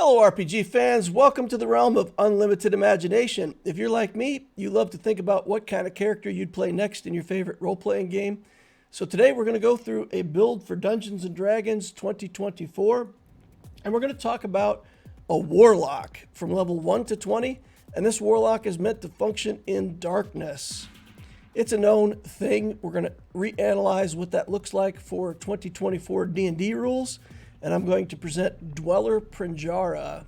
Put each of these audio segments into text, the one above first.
Hello RPG fans, welcome to the realm of unlimited imagination. If you're like me, you love to think about what kind of character you'd play next in your favorite role-playing game. So today we're going to go through a build for Dungeons & Dragons 2024, and we're going to talk about a Warlock from level 1 to 20, and this Warlock is meant to function in darkness. It's a known thing. We're going to reanalyze what that looks like for 2024 D&D rules, and I'm going to present Dweller Prinjara.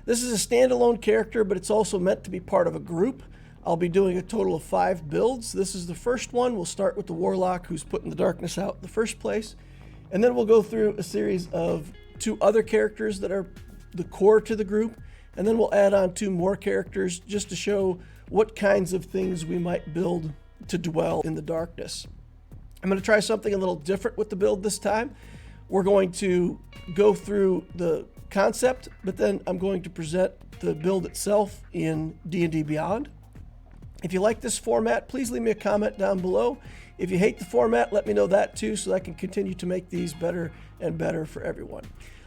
This is a standalone character, but it's also meant to be part of a group. I'll be doing a total of 5 builds. This is the first one. We'll start with the Warlock who's putting the darkness out in the first place, and then we'll go through a series of 2 other characters that are the core to the group, and then we'll add on 2 more characters just to show what kinds of things we might build to dwell in the darkness. I'm going to try something a little different with the build this time. We're going to go through the concept, but then I'm going to present the build itself in D&D Beyond. If you like this format, please leave me a comment down below. If you hate the format, let me know that too, so that I can continue to make these better and better for everyone.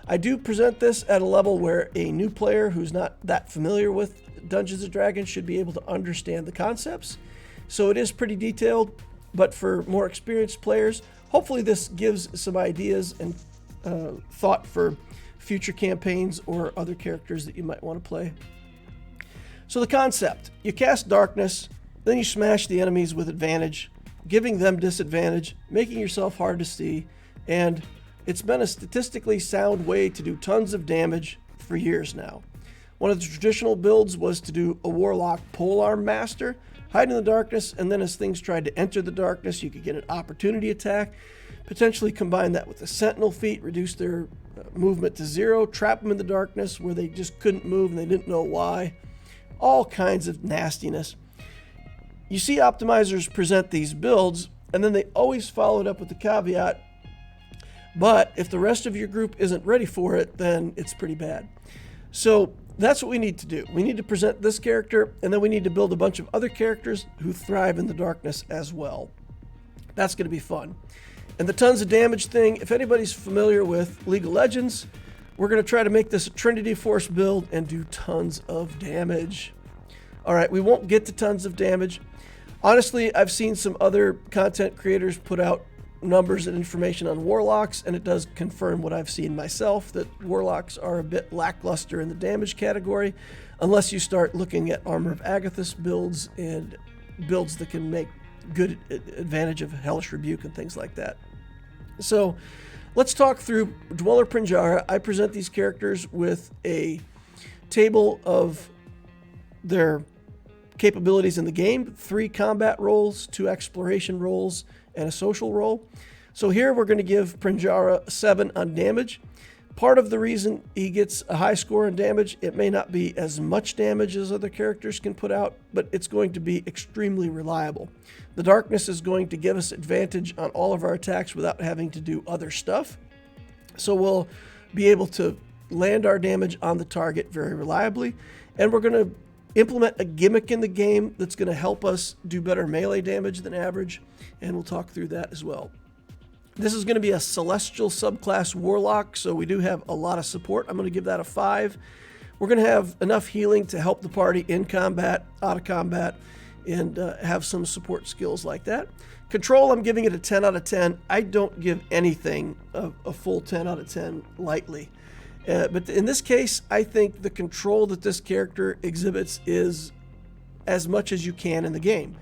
I do present this at a level where a new player who's not that familiar with Dungeons & Dragons should be able to understand the concepts. So it is pretty detailed, but for more experienced players, hopefully this gives some ideas and thought for future campaigns or other characters that you might want to play. So the concept, you cast darkness, then you smash the enemies with advantage, giving them disadvantage, making yourself hard to see, and it's been a statistically sound way to do tons of damage for years now. One of the traditional builds was to do a Warlock polearm master, hide in the darkness, and then as things tried to enter the darkness, you could get an opportunity attack, potentially combine that with a sentinel feat, reduce their movement to 0, trap them in the darkness where they just couldn't move and they didn't know why. All kinds of nastiness. You see optimizers present these builds, and then they always follow it up with the caveat, but if the rest of your group isn't ready for it, then it's pretty bad. So that's what we need to do. We need to present this character, and then we need to build a bunch of other characters who thrive in the darkness as well. That's going to be fun. And the tons of damage thing, if anybody's familiar with League of Legends, we're going to try to make this a Trinity Force build and do tons of damage. All right, we won't get to tons of damage. Honestly, I've seen some other content creators put out numbers and information on Warlocks, and it does confirm what I've seen myself, that Warlocks are a bit lackluster in the damage category, unless you start looking at Armor of Agathis builds and builds that can make good advantage of Hellish Rebuke and things like that. So let's talk through Dweller Prinjara. I present these characters with a table of their capabilities in the game, 3 combat roles, 2 exploration roles, and a social role. So here we're going to give Prinjara 7 on damage. Part of the reason he gets a high score on damage, it may not be as much damage as other characters can put out, but it's going to be extremely reliable. The darkness is going to give us advantage on all of our attacks without having to do other stuff. So we'll be able to land our damage on the target very reliably, and we're going to implement a gimmick in the game that's going to help us do better melee damage than average, and we'll talk through that as well. This is going to be a Celestial subclass Warlock, so we do have a lot of support. I'm going to give that a 5. We're going to have enough healing to help the party in combat, out of combat, and have some support skills like that. Control, I'm giving it a 10 out of 10. I don't give anything a full 10 out of 10 lightly. But in this case, I think the control that this character exhibits is as much as you can in the game.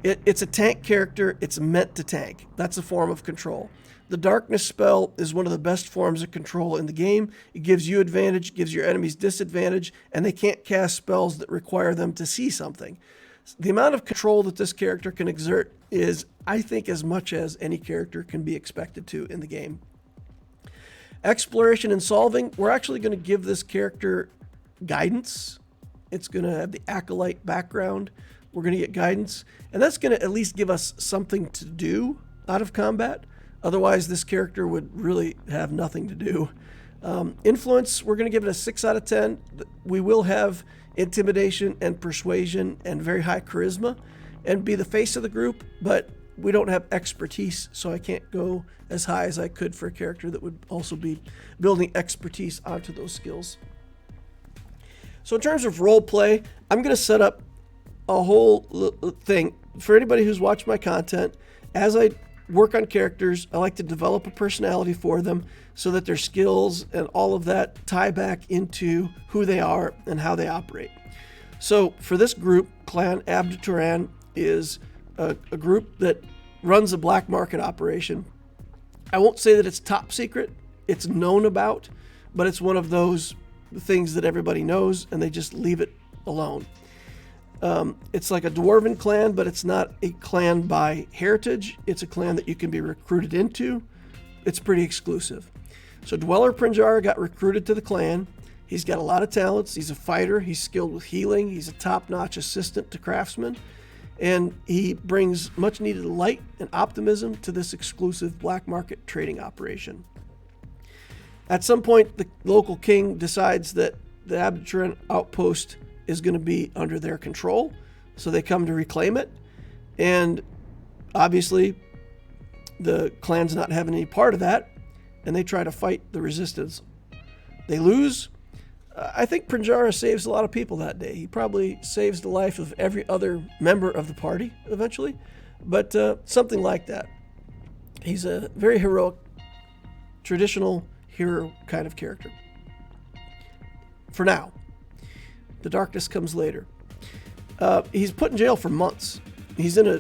It's a tank character. It's meant to tank. That's a form of control. The darkness spell is one of the best forms of control in the game. It gives you advantage, gives your enemies disadvantage, and they can't cast spells that require them to see something. The amount of control that this character can exert is, I think, as much as any character can be expected to in the game. Exploration and solving, we're actually going to give this character guidance. It's going to have the acolyte background. We're going to get guidance, and that's going to at least give us something to do out of combat. Otherwise, this character would really have nothing to do. Influence, we're going to give it a 6 out of 10. We will have intimidation and persuasion and very high charisma and be the face of the group, but we don't have expertise, so I can't go as high as I could for a character that would also be building expertise onto those skills. So in terms of role play, I'm going to set up a whole thing for anybody who's watched my content. As I work on characters, I like to develop a personality for them so that their skills and all of that tie back into who they are and how they operate. So for this group, Clan Abdituran is a group that runs a black market operation. I won't say that it's top secret, it's known about, but it's one of those things that everybody knows and they just leave it alone. It's like a dwarven clan, but it's not a clan by heritage. It's a clan that you can be recruited into. It's pretty exclusive. So Dweller Prinjara got recruited to the clan. He's got a lot of talents. He's a fighter. He's skilled with healing. He's a top-notch assistant to craftsmen. And he brings much needed light and optimism to this exclusive black market trading operation. At some point, the local king decides that the Abdituran outpost is going to be under their control, so they come to reclaim it. And obviously, the clan's not having any part of that, and they try to fight the resistance. They lose. I think Prinjara saves a lot of people that day. He probably saves the life of every other member of the party eventually, but something like that. He's a very heroic, traditional hero kind of character. For now. The darkness comes later. He's put in jail for months. He's in a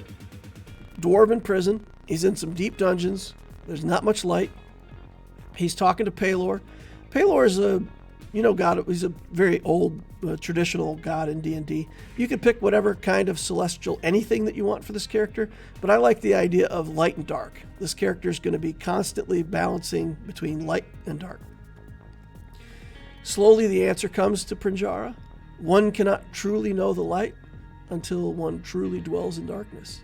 dwarven prison. He's in some deep dungeons. There's not much light. He's talking to Pelor. Pelor is a, god. He's a very old, traditional god in D&D. You can pick whatever kind of celestial anything that you want for this character, but I like the idea of light and dark. This character is going to be constantly balancing between light and dark. Slowly, the answer comes to Prinjara. One cannot truly know the light until one truly dwells in darkness.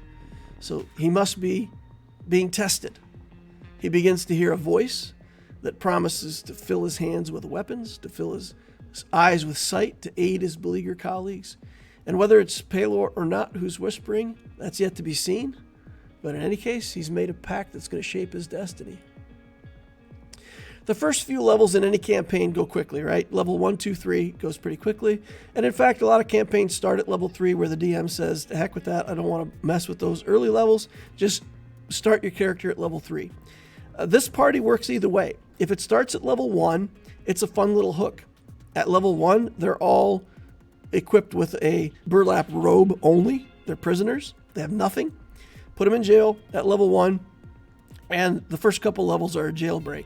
So he must be being tested. He begins to hear a voice that promises to fill his hands with weapons, to fill his eyes with sight, to aid his beleaguered colleagues. And whether it's Pelor or not who's whispering, that's yet to be seen. But in any case, he's made a pact that's going to shape his destiny. The first few levels in any campaign go quickly, right? Level 1, 2, 3 goes pretty quickly. And in fact, a lot of campaigns start at level 3 where the DM says, to heck with that, I don't want to mess with those early levels. Just start your character at level 3. This party works either way. If it starts at level 1, it's a fun little hook. At level 1, they're all equipped with a burlap robe only. They're prisoners. They have nothing. Put them in jail at level 1, and the first couple levels are a jailbreak.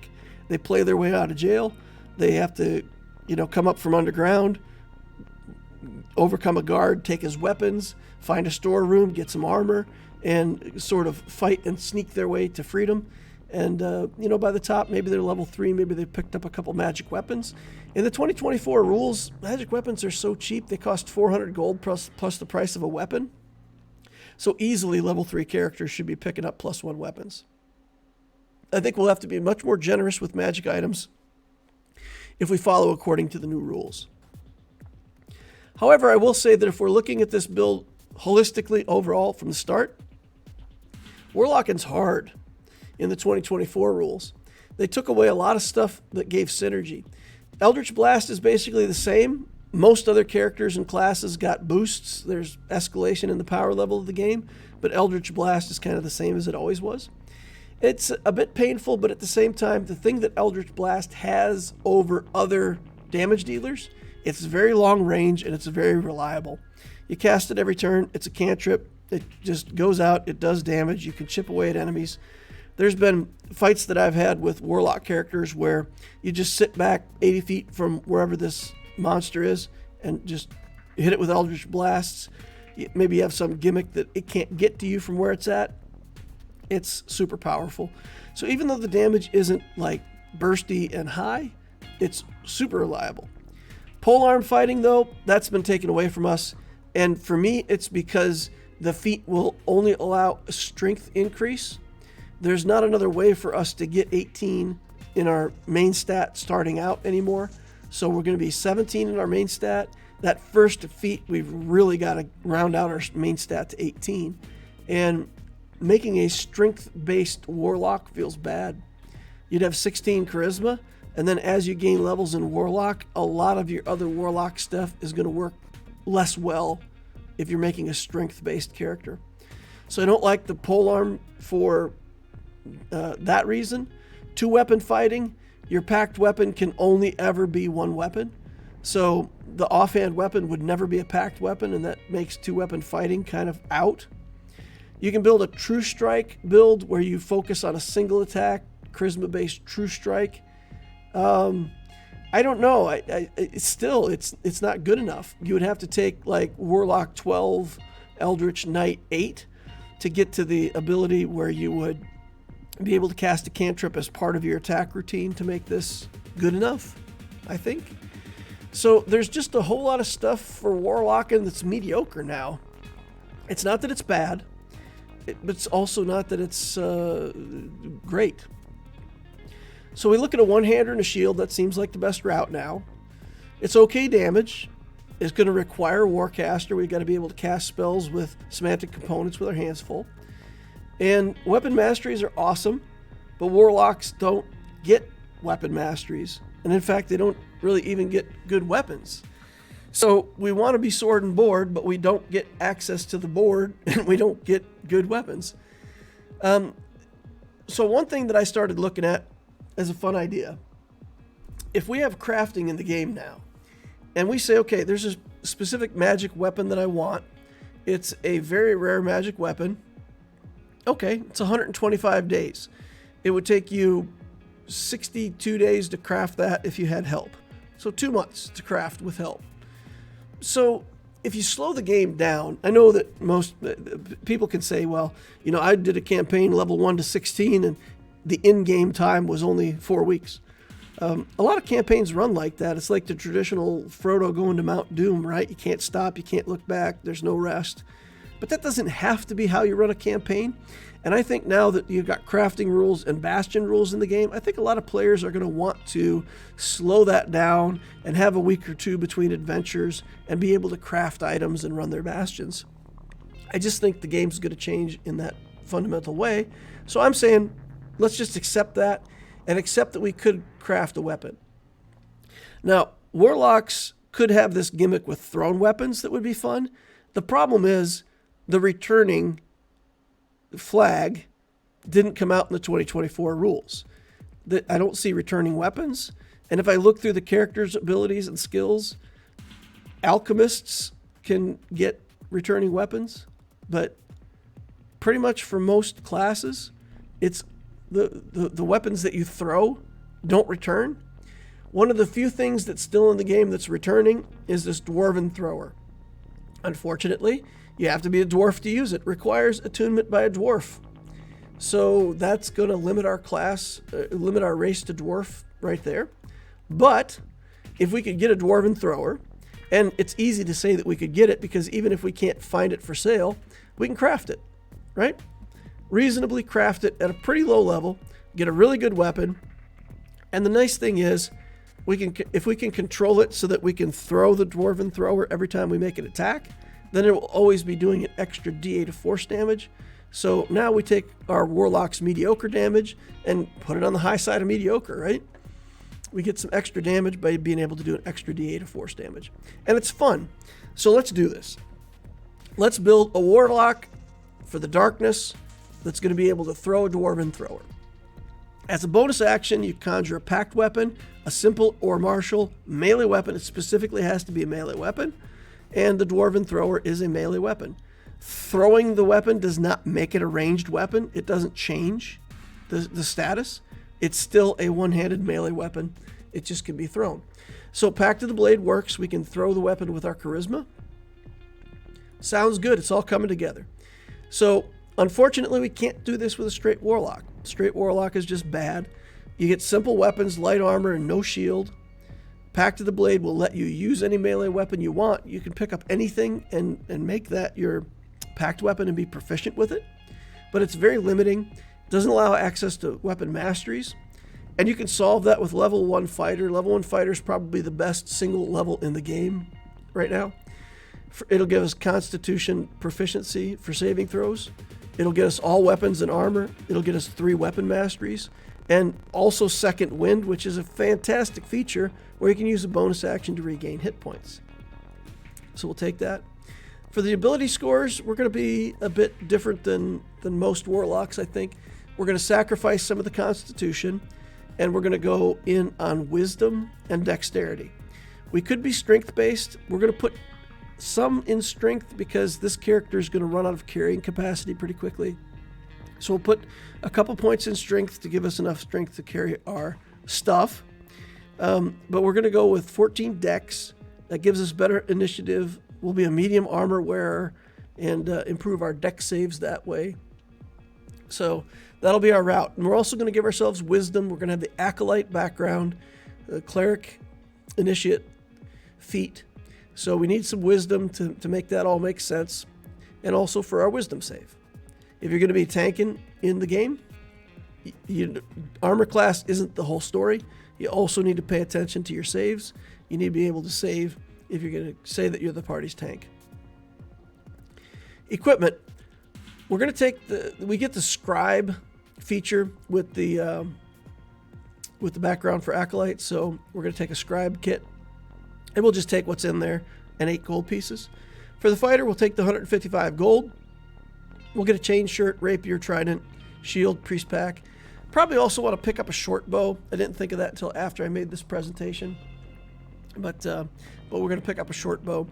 They play their way out of jail. They have to, come up from underground, overcome a guard, take his weapons, find a storeroom, get some armor, and sort of fight and sneak their way to freedom. And, by the top, maybe they're level 3, maybe they picked up a couple magic weapons. In the 2024 rules, magic weapons are so cheap, they cost 400 gold plus the price of a weapon. So easily level 3 characters should be picking up +1 weapons. I think we'll have to be much more generous with magic items if we follow according to the new rules. However, I will say that if we're looking at this build holistically overall from the start, Warlocking's hard in the 2024 rules. They took away a lot of stuff that gave synergy. Eldritch Blast is basically the same. Most other characters and classes got boosts. There's escalation in the power level of the game, but Eldritch Blast is kind of the same as it always was. It's a bit painful, but at the same time, the thing that Eldritch Blast has over other damage dealers, it's very long range and it's very reliable. You cast it every turn. It's a cantrip. It just goes out. It does damage. You can chip away at enemies. There's been fights that I've had with Warlock characters where you just sit back 80 feet from wherever this monster is and just hit it with Eldritch Blasts. Maybe you have some gimmick that it can't get to you from where it's at. It's super powerful. So even though the damage isn't like bursty and high, it's super reliable. Polearm fighting, though, that's been taken away from us. And for me, it's because the feat will only allow a strength increase. There's not another way for us to get 18 in our main stat starting out anymore. So we're going to be 17 in our main stat. That first feat, we've really got to round out our main stat to 18. And making a strength-based warlock feels bad. You'd have 16 charisma, and then as you gain levels in warlock, a lot of your other warlock stuff is going to work less well if you're making a strength-based character. So I don't like the polearm for that reason. 2-weapon fighting, your packed weapon can only ever be 1 weapon. So the offhand weapon would never be a packed weapon, and that makes 2-weapon fighting kind of out. You can build a true strike build where you focus on a single attack, charisma-based true strike. I don't know. It's not good enough. You would have to take like Warlock 12, Eldritch Knight 8 to get to the ability where you would be able to cast a cantrip as part of your attack routine to make this good enough, I think. So there's just a whole lot of stuff for Warlocking that's mediocre now. It's not that it's bad, but it's also not that it's great. So we look at a one-hander and a shield. That seems like the best route now. It's okay damage. It's going to require Warcaster. We've got to be able to cast spells with semantic components with our hands full. And weapon masteries are awesome, but Warlocks don't get weapon masteries. And in fact, they don't really even get good weapons. So we want to be sword and board, but we don't get access to the board, and we don't get good weapons. So one thing that I started looking at as a fun idea, if we have crafting in the game now, and we say, okay, there's a specific magic weapon that I want. It's a very rare magic weapon. Okay, it's 125 days. It would take you 62 days to craft that if you had help. So 2 months to craft with help. So if you slow the game down, I know that most people can say, well, you know, I did a campaign level 1 to 16 and the in-game time was only 4 weeks. A lot of campaigns run like that. It's like the traditional Frodo going to Mount Doom, right? You can't stop, you can't look back, there's no rest. But that doesn't have to be how you run a campaign. And I think now that you've got crafting rules and Bastion rules in the game, I think a lot of players are going to want to slow that down and have a week or two between adventures and be able to craft items and run their Bastions. I just think the game's going to change in that fundamental way. So I'm saying, let's just accept that and accept that we could craft a weapon. Now, Warlocks could have this gimmick with thrown weapons that would be fun. The problem is the returning flag didn't come out in the 2024 rules. I don't see returning weapons. And if I look through the characters' abilities and skills, alchemists can get returning weapons, but pretty much for most classes, it's the weapons that you throw don't return. One of the few things that's still in the game that's returning is this Dwarven Thrower. Unfortunately, you have to be a dwarf to use it. It requires attunement by a dwarf. So that's going to limit our class, limit our race to dwarf right there. But if we could get a Dwarven Thrower, and it's easy to say that we could get it because even if we can't find it for sale, we can craft it, right? Reasonably craft it at a pretty low level, get a really good weapon. And the nice thing is, if we can control it so that we can throw the Dwarven Thrower every time we make an attack, then it will always be doing an extra D8 of force damage. So now we take our Warlock's mediocre damage and put it on the high side of mediocre, right? We get some extra damage by being able to do an extra D8 of force damage. And it's fun. So let's do this. Let's build a Warlock for the darkness that's going to be able to throw a Dwarven Thrower. As a bonus action, you conjure a packed weapon, a simple or martial melee weapon. It specifically has to be a melee weapon. And the Dwarven Thrower is a melee weapon. Throwing the weapon does not make it a ranged weapon. It doesn't change the status. It's still a one-handed melee weapon. It just can be thrown. So Pact of the Blade works. We can throw the weapon with our charisma. Sounds good. It's all coming together. So unfortunately, we can't do this with a straight Warlock. Straight Warlock is just bad. You get simple weapons, light armor, and no shield. Pact of the Blade will let you use any melee weapon you want. You can pick up anything and make that your pact weapon and be proficient with it. But it's very limiting. It doesn't allow access to weapon masteries. And you can solve that with level 1 fighter. Level 1 fighter is probably the best single level in the game right now. It'll give us constitution proficiency for saving throws. It'll get us all weapons and armor. It'll get us 3 weapon masteries. And also Second Wind, which is a fantastic feature where you can use a bonus action to regain hit points. So we'll take that. For the ability scores, we're going to be a bit different than most Warlocks, I think. We're going to sacrifice some of the Constitution, and we're going to go in on Wisdom and Dexterity. We could be Strength-based. We're going to put some in Strength because this character is going to run out of carrying capacity pretty quickly. So we'll put a couple points in Strength to give us enough Strength to carry our stuff. But we're going to go with 14 Dex. That gives us better initiative. We'll be a medium armor wearer and improve our Dex saves that way. So that'll be our route. And we're also going to give ourselves Wisdom. We're going to have the Acolyte background, Cleric, Initiate, Feat. So we need some Wisdom to make that all make sense. And also for our Wisdom save. If you're going to be tanking in the game, armor class isn't the whole story. You also need to pay attention to your saves. You need to be able to save if you're going to say that you're the party's tank. Equipment. We're going to take we get the Scribe feature with the background for Acolyte. So we're going to take a Scribe kit, and we'll just take what's in there and 8 gold pieces. For the fighter, we'll take the 155 gold. We'll get a chain shirt, rapier, trident, shield, priest pack. Probably also want to pick up a short bow. I didn't think of that until after I made this presentation. But we're going to pick up a short bow.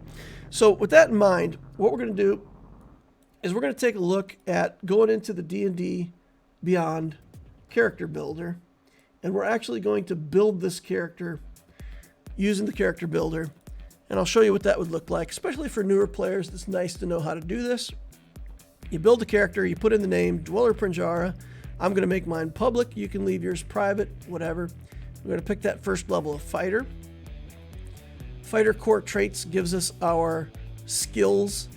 So with that in mind, what we're going to do is we're going to take a look at going into the D&D Beyond character builder. And we're actually going to build this character using the character builder. And I'll show you what that would look like, especially for newer players. It's nice to know how to do this. You build a character, you put in the name, Dweller Prinjara. I'm going to make mine public. You can leave yours private, whatever. We're going to pick that first level of fighter. Fighter core traits gives us our skills.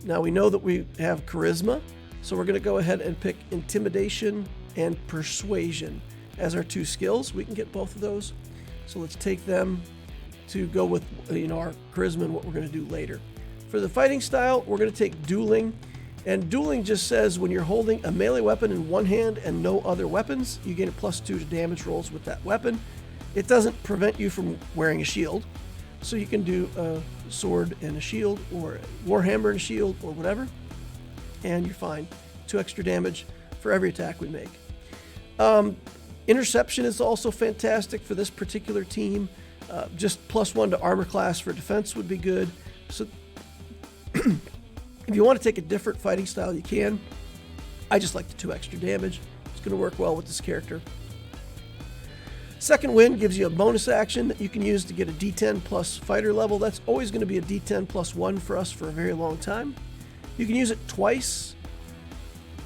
Now we know that we have charisma, so we're going to go ahead and pick intimidation and persuasion as our 2 skills. We can get both of those. So let's take them to go with our charisma and what we're going to do later. For the fighting style, we're going to take dueling. And dueling just says when you're holding a melee weapon in one hand and no other weapons, you gain a +2 to damage rolls with that weapon. It doesn't prevent you from wearing a shield. So you can do a sword and a shield, or a warhammer and a shield, or whatever. And you're fine. 2 extra damage for every attack we make. Interception is also fantastic for this particular team. Just +1 to armor class for defense would be good. So if you want to take a different fighting style, you can. I just like the 2 extra damage. It's going to work well with this character. Second Wind gives you a bonus action that you can use to get a D10 plus fighter level. That's always going to be a D10 plus 1 for us for a very long time. You can use it twice.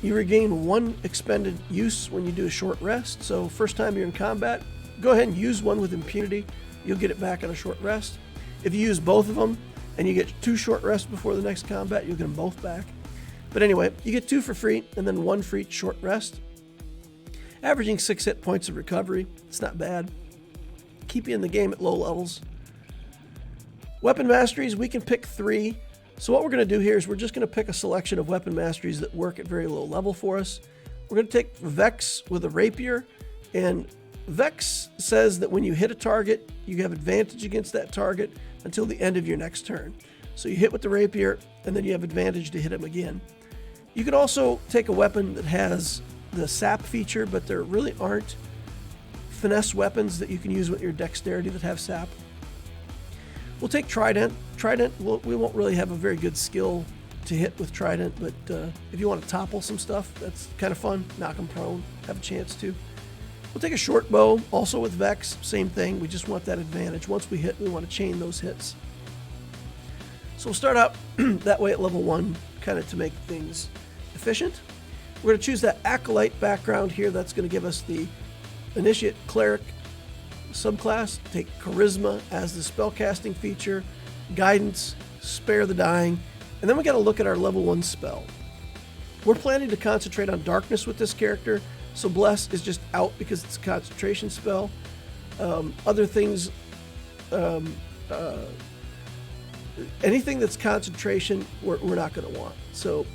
You regain 1 expended use when you do a short rest. So first time you're in combat, go ahead and use 1 with impunity. You'll get it back on a short rest. If you use both of them, and you get 2 short rests before the next combat, you'll get them both back. But anyway, you get 2 for free, and then 1 for each short rest. Averaging 6 hit points of recovery. It's not bad. Keep you in the game at low levels. Weapon masteries, we can pick 3. So what we're going to do here is we're just going to pick a selection of weapon masteries that work at very low level for us. We're going to take Vex with a rapier, and Vex says that when you hit a target, you have advantage against that target until the end of your next turn. So you hit with the rapier, and then you have advantage to hit him again. You can also take a weapon that has the sap feature, but there really aren't finesse weapons that you can use with your dexterity that have sap. We'll take Trident. Trident, we won't really have a very good skill to hit with Trident, but if you want to topple some stuff, that's kind of fun. Knock them prone, have a chance to. We'll take a short bow, also with Vex, same thing. We just want that advantage. Once we hit, we want to chain those hits. So we'll start out that way at level 1, kind of to make things efficient. We're going to choose that Acolyte background here. That's going to give us the Initiate Cleric subclass. Take Charisma as the spellcasting feature, Guidance, Spare the Dying, and then we got to look at our level 1 spell. We're planning to concentrate on Darkness with this character, so Bless is just out because it's a concentration spell. Other things, anything that's concentration, we're not going to want. So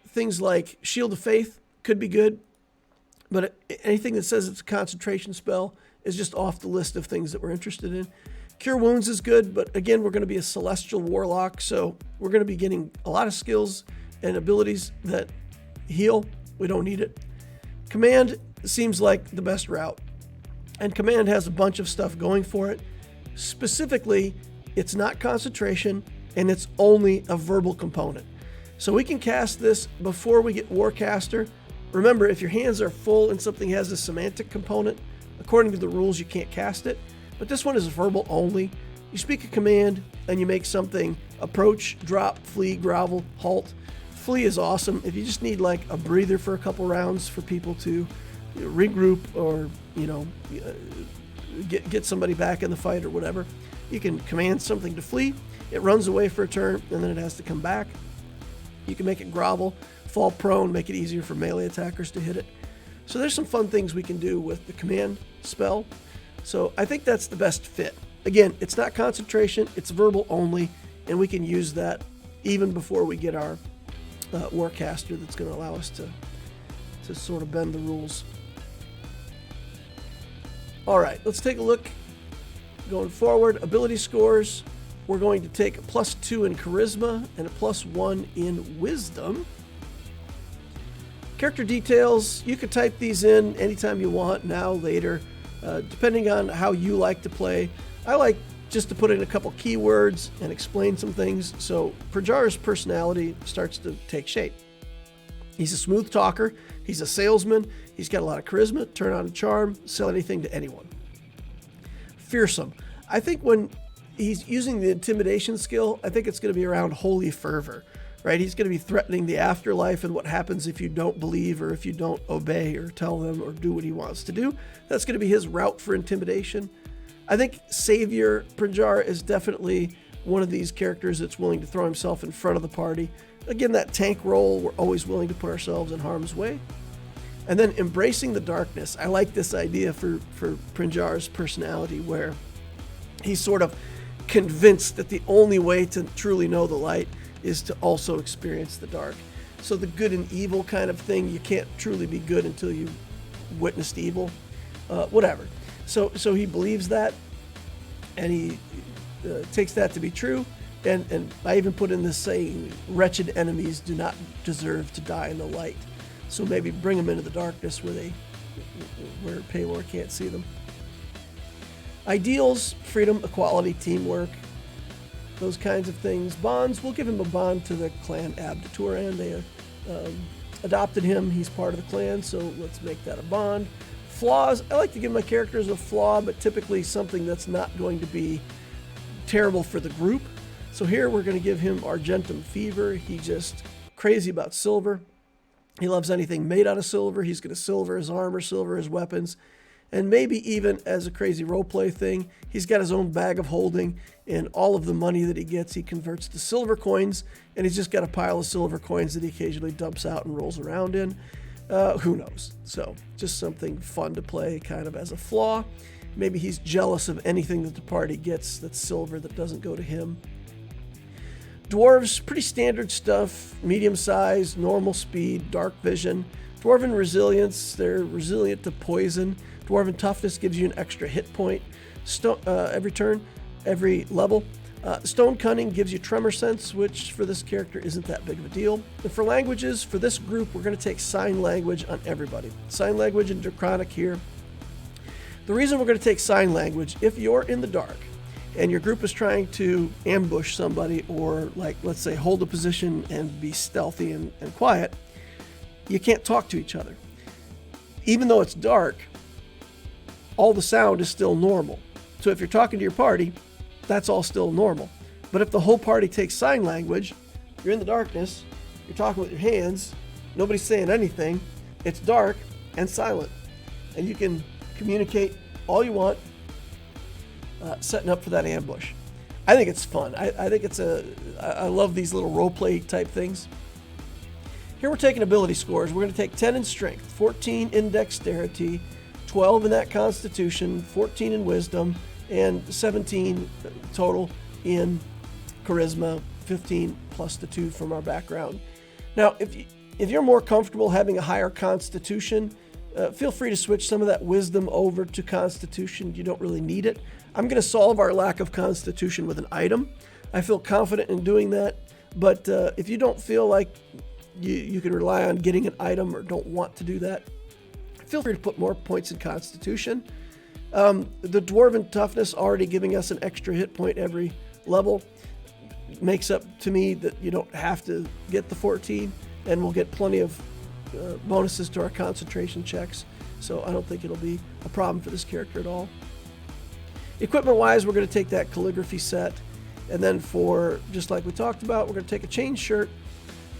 Things like Shield of Faith could be good, but anything that says it's a concentration spell is just off the list of things that we're interested in. Cure Wounds is good, but again, we're going to be a Celestial Warlock, so we're going to be getting a lot of skills and abilities that heal. We don't need it. Command seems like the best route, and Command has a bunch of stuff going for it. Specifically, it's not concentration, and it's only a verbal component. So we can cast this before we get Warcaster. Remember, if your hands are full and something has a semantic component, according to the rules, you can't cast it. But this one is verbal only. You speak a command and you make something approach, drop, flee, grovel, halt. Flee is awesome. If you just need like a breather for a couple rounds for people to regroup or, get somebody back in the fight or whatever, you can command something to flee. It runs away for a turn and then it has to come back. You can make it grovel, fall prone, make it easier for melee attackers to hit it. So there's some fun things we can do with the command spell. So I think that's the best fit. Again, it's not concentration, it's verbal only, and we can use that even before we get our Warcaster that's going to allow us to sort of bend the rules. All right, let's take a look. Going forward, ability scores. We're going to take a +2 in Charisma and a +1 in Wisdom. Character details, you can type these in anytime you want, now, later, depending on how you like to play. I like just to put in a couple keywords and explain some things, so Prinjara's personality starts to take shape. He's a smooth talker, he's a salesman, he's got a lot of charisma, turn on a charm, sell anything to anyone. Fearsome. I think when he's using the intimidation skill, I think it's going to be around holy fervor, right? He's going to be threatening the afterlife and what happens if you don't believe or if you don't obey or tell them or do what he wants to do. That's going to be his route for intimidation. I think Savior Prinjara is definitely one of these characters that's willing to throw himself in front of the party. Again, that tank role, we're always willing to put ourselves in harm's way. And then Embracing the Darkness. I like this idea for Prinjara's personality, where he's sort of convinced that the only way to truly know the light is to also experience the dark. So the good and evil kind of thing, you can't truly be good until you witnessed evil, whatever. So he believes that, and he takes that to be true. And I even put in this saying, wretched enemies do not deserve to die in the light. So maybe bring them into the darkness where Paylor can't see them. Ideals, freedom, equality, teamwork, those kinds of things. Bonds, we'll give him a bond to the clan Abdituran. They adopted him. He's part of the clan, so let's make that a bond. Flaws, I like to give my characters a flaw, but typically something that's not going to be terrible for the group. So here we're going to give him Argentum Fever. He's just crazy about silver. He loves anything made out of silver. He's going to silver his armor, silver his weapons. And maybe even as a crazy roleplay thing, he's got his own bag of holding, and all of the money that he gets, he converts to silver coins, and he's just got a pile of silver coins that he occasionally dumps out and rolls around in. Who knows? So just something fun to play kind of as a flaw. Maybe he's jealous of anything that the party gets that's silver that doesn't go to him. Dwarves, pretty standard stuff, medium size, normal speed, dark vision. Dwarven resilience, they're resilient to poison. Dwarven toughness gives you an extra hit point every turn, every level. Stone cunning gives you tremor sense, which for this character isn't that big of a deal. And for languages, for this group, we're going to take sign language on everybody. Sign language and Draconic here. The reason we're going to take sign language, if you're in the dark and your group is trying to ambush somebody or, like, let's say, hold a position and be stealthy and quiet, you can't talk to each other. Even though it's dark, all the sound is still normal. So if you're talking to your party, that's all still normal. But if the whole party takes sign language, you're in the darkness, you're talking with your hands, nobody's saying anything, it's dark and silent. And you can communicate all you want, setting up for that ambush. I think it's fun. I think I love these little roleplay type things. Here we're taking ability scores. We're going to take 10 in strength, 14 in dexterity, 12 in that constitution, 14 in wisdom, and 17 total in charisma, 15 plus the 2 from our background. Now, if you're more comfortable having a higher constitution, feel free to switch some of that wisdom over to constitution. You don't really need it. I'm going to solve our lack of constitution with an item. I feel confident in doing that, but if you don't feel like you can rely on getting an item or don't want to do that, feel free to put more points in constitution. The Dwarven toughness already giving us an extra hit point every level makes up to me that you don't have to get the 14, and we'll get plenty of bonuses to our concentration checks, so I don't think it'll be a problem for this character at all. Equipment wise, we're going to take that calligraphy set, and then for, just like we talked about, we're going to take a chain shirt,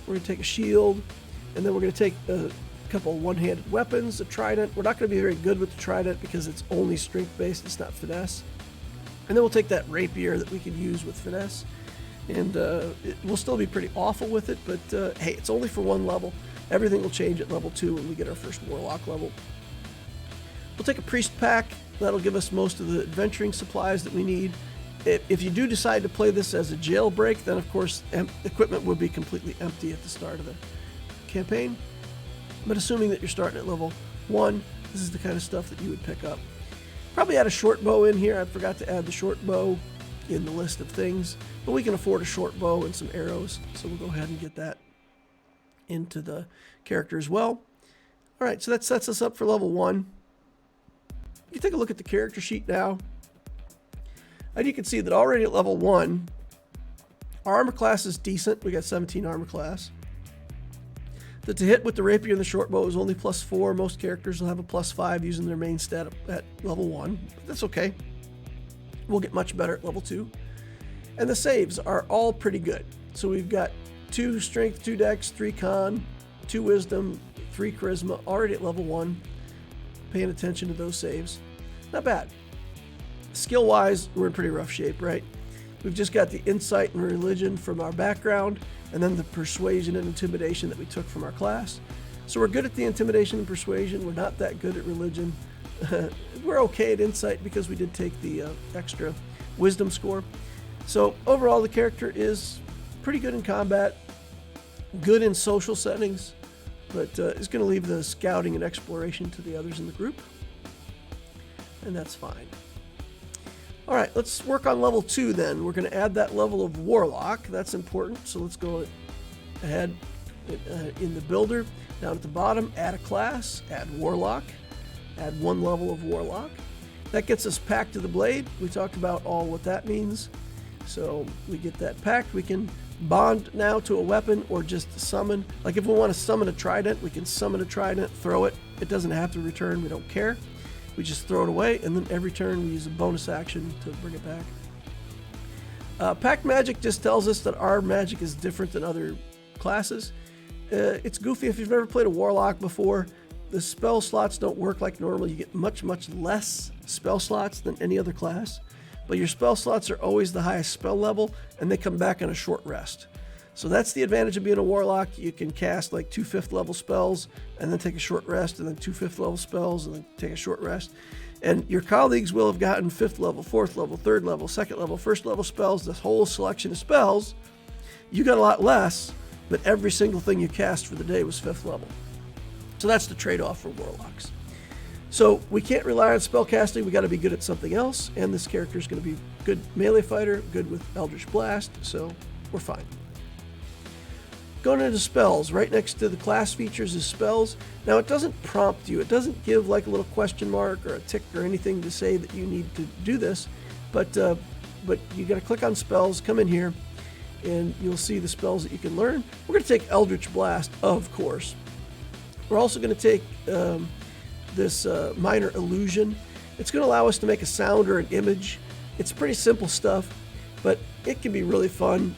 we're going to take a shield, and then we're going to take a couple of one-handed weapons, a trident. We're not going to be very good with the trident because it's only strength based, it's not finesse. And then we'll take that rapier that we can use with finesse, and we'll still be pretty awful with it, but hey, it's only for one level. Everything will change at level 2 when we get our first warlock level. We'll take a priest pack. That'll give us most of the adventuring supplies that we need. If you do decide to play this as a jailbreak, then of course equipment would be completely empty at the start of the campaign. But assuming that you're starting at level 1, this is the kind of stuff that you would pick up. Probably add a short bow in here. I forgot to add the short bow in the list of things, but we can afford a short bow and some arrows, so we'll go ahead and get that into the character as well. All right, so that sets us up for level 1. You take a look at the character sheet now, and you can see that already at level 1, our armor class is decent. We got 17 armor class. That to hit with the rapier and the short bow is only +4. Most characters will have a +5 using their main stat at level 1. But that's okay. We'll get much better at level 2. And the saves are all pretty good. So we've got 2 strength, 2 dex, 3 con, 2 wisdom, 3 charisma, already at level 1. Paying attention to those saves. Not bad. Skill-wise, we're in pretty rough shape, right? We've just got the insight and religion from our background, and then the persuasion and intimidation that we took from our class. So we're good at the intimidation and persuasion. We're not that good at religion. We're okay at insight because we did take the extra wisdom score. So overall, the character is pretty good in combat, good in social settings, but is going to leave the scouting and exploration to the others in the group, and that's fine. All right, let's work on level 2 then. We're going to add that level of Warlock. That's important, so let's go ahead in the builder. Down at the bottom, add a class, add Warlock, add 1 level of Warlock. That gets us packed to the blade. We talked about all what that means. So we get that packed. We can bond now to a weapon or just summon. Like if we want to summon a trident, we can summon a trident, throw it. It doesn't have to return, we don't care. We just throw it away, and then every turn we use a bonus action to bring it back. Pact magic just tells us that our magic is different than other classes. It's goofy if you've never played a warlock before. The spell slots don't work like normal. You get much less spell slots than any other class, but your spell slots are always the highest spell level, and they come back on a short rest. So that's the advantage of being a warlock. You can cast like 2 5th level spells and then take a short rest, and then 2 5th level spells and then take a short rest. And your colleagues will have gotten 5th level, 4th level, 3rd level, 2nd level, 1st level spells, this whole selection of spells. You got a lot less, but every single thing you cast for the day was 5th level. So that's the trade-off for warlocks. So we can't rely on spell casting. We got to be good at something else, and this character is going to be good melee fighter, good with Eldritch Blast, so we're fine. Going into spells, right next to the class features is spells. Now it doesn't prompt you. It doesn't give like a little question mark or a tick or anything to say that you need to do this, but you got to click on spells, come in here, and you'll see the spells that you can learn. We're going to take Eldritch Blast, of course. We're also going to take this minor illusion. It's going to allow us to make a sound or an image. It's pretty simple stuff, but it can be really fun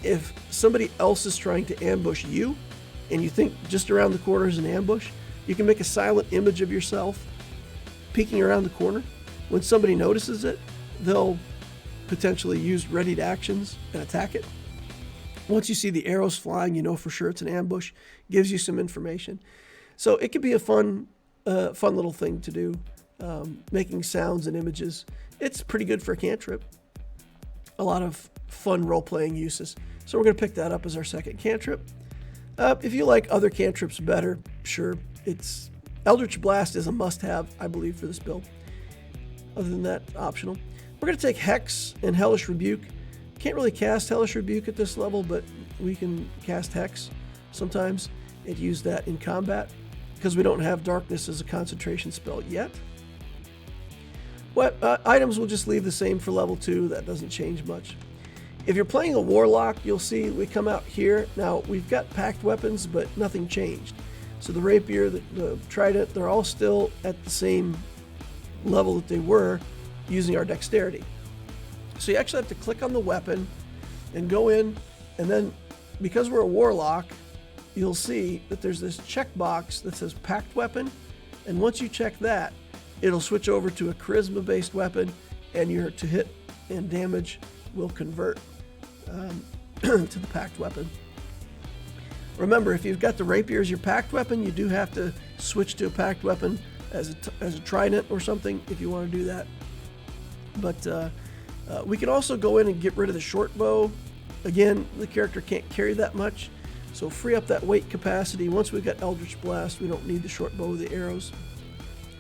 if somebody else is trying to ambush you and you think just around the corner is an ambush. You can make a silent image of yourself peeking around the corner. When somebody notices it, they'll potentially use readied actions and attack it. Once you see the arrows flying, you know for sure it's an ambush. Gives you some information. So it could be a fun little thing to do, making sounds and images. It's pretty good for a cantrip. A lot of fun role-playing uses. So we're going to pick that up as our second cantrip. If you like other cantrips better, sure. Eldritch Blast is a must-have, I believe, for this build. Other than that, optional. We're going to take Hex and Hellish Rebuke. Can't really cast Hellish Rebuke at this level, but we can cast Hex sometimes and use that in combat because we don't have Darkness as a concentration spell yet. Items will just leave the same for level 2. That doesn't change much. If you're playing a Warlock, you'll see we come out here. Now, we've got packed weapons, but nothing changed. So the Rapier, the Trident, they're all still at the same level that they were using our Dexterity. So you actually have to click on the weapon and go in, and then because we're a Warlock, you'll see that there's this checkbox that says Packed Weapon, and once you check that, it'll switch over to a Charisma-based weapon, and your to hit and damage will convert to the Packed Weapon. Remember, if you've got the Rapier as your Packed Weapon, you do have to switch to a Packed Weapon as a Trident or something if you want to do that. But we can also go in and get rid of the short bow. Again, the character can't carry that much, so free up that weight capacity. Once we've got Eldritch Blast, we don't need the short bow with the arrows.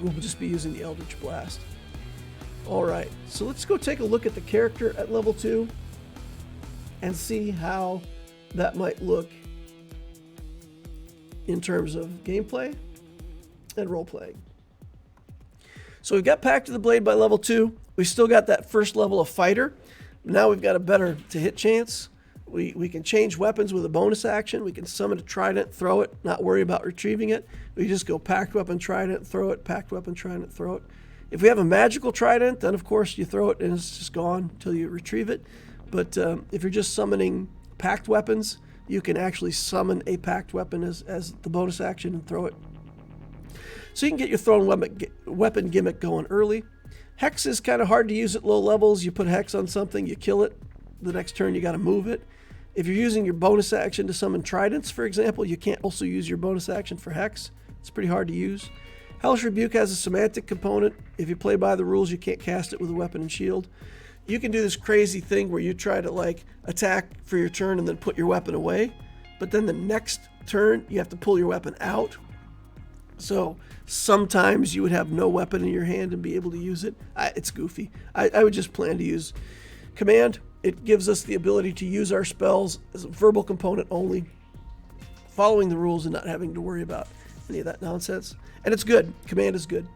We'll just be using the Eldritch Blast. Alright, so let's go take a look at the character at level 2 and see how that might look in terms of gameplay and role-playing. So we've got Pact of the Blade by level 2. We've still got that first level of Fighter. Now we've got a better to-hit chance. We can change weapons with a bonus action. We can summon a Trident, throw it, not worry about retrieving it. We just go Packed Weapon, Trident, throw it, Packed Weapon, Trident, throw it. If we have a magical Trident, then of course you throw it and it's just gone until you retrieve it. But if you're just summoning Packed Weapons, you can actually summon a Packed Weapon as the bonus action and throw it. So you can get your thrown weapon gimmick going early. Hex is kind of hard to use at low levels. You put Hex on something, you kill it. The next turn you got to move it. If you're using your bonus action to summon Tridents, for example, you can't also use your bonus action for Hex. It's pretty hard to use. Hellish Rebuke has a semantic component. If you play by the rules, you can't cast it with a weapon and shield. You can do this crazy thing where you try to like attack for your turn and then put your weapon away, but then the next turn you have to pull your weapon out. So sometimes you would have no weapon in your hand and be able to use it. It's goofy. I would just plan to use Command. It gives us the ability to use our spells as a verbal component only, following the rules and not having to worry about any of that nonsense. And it's good. Command is good.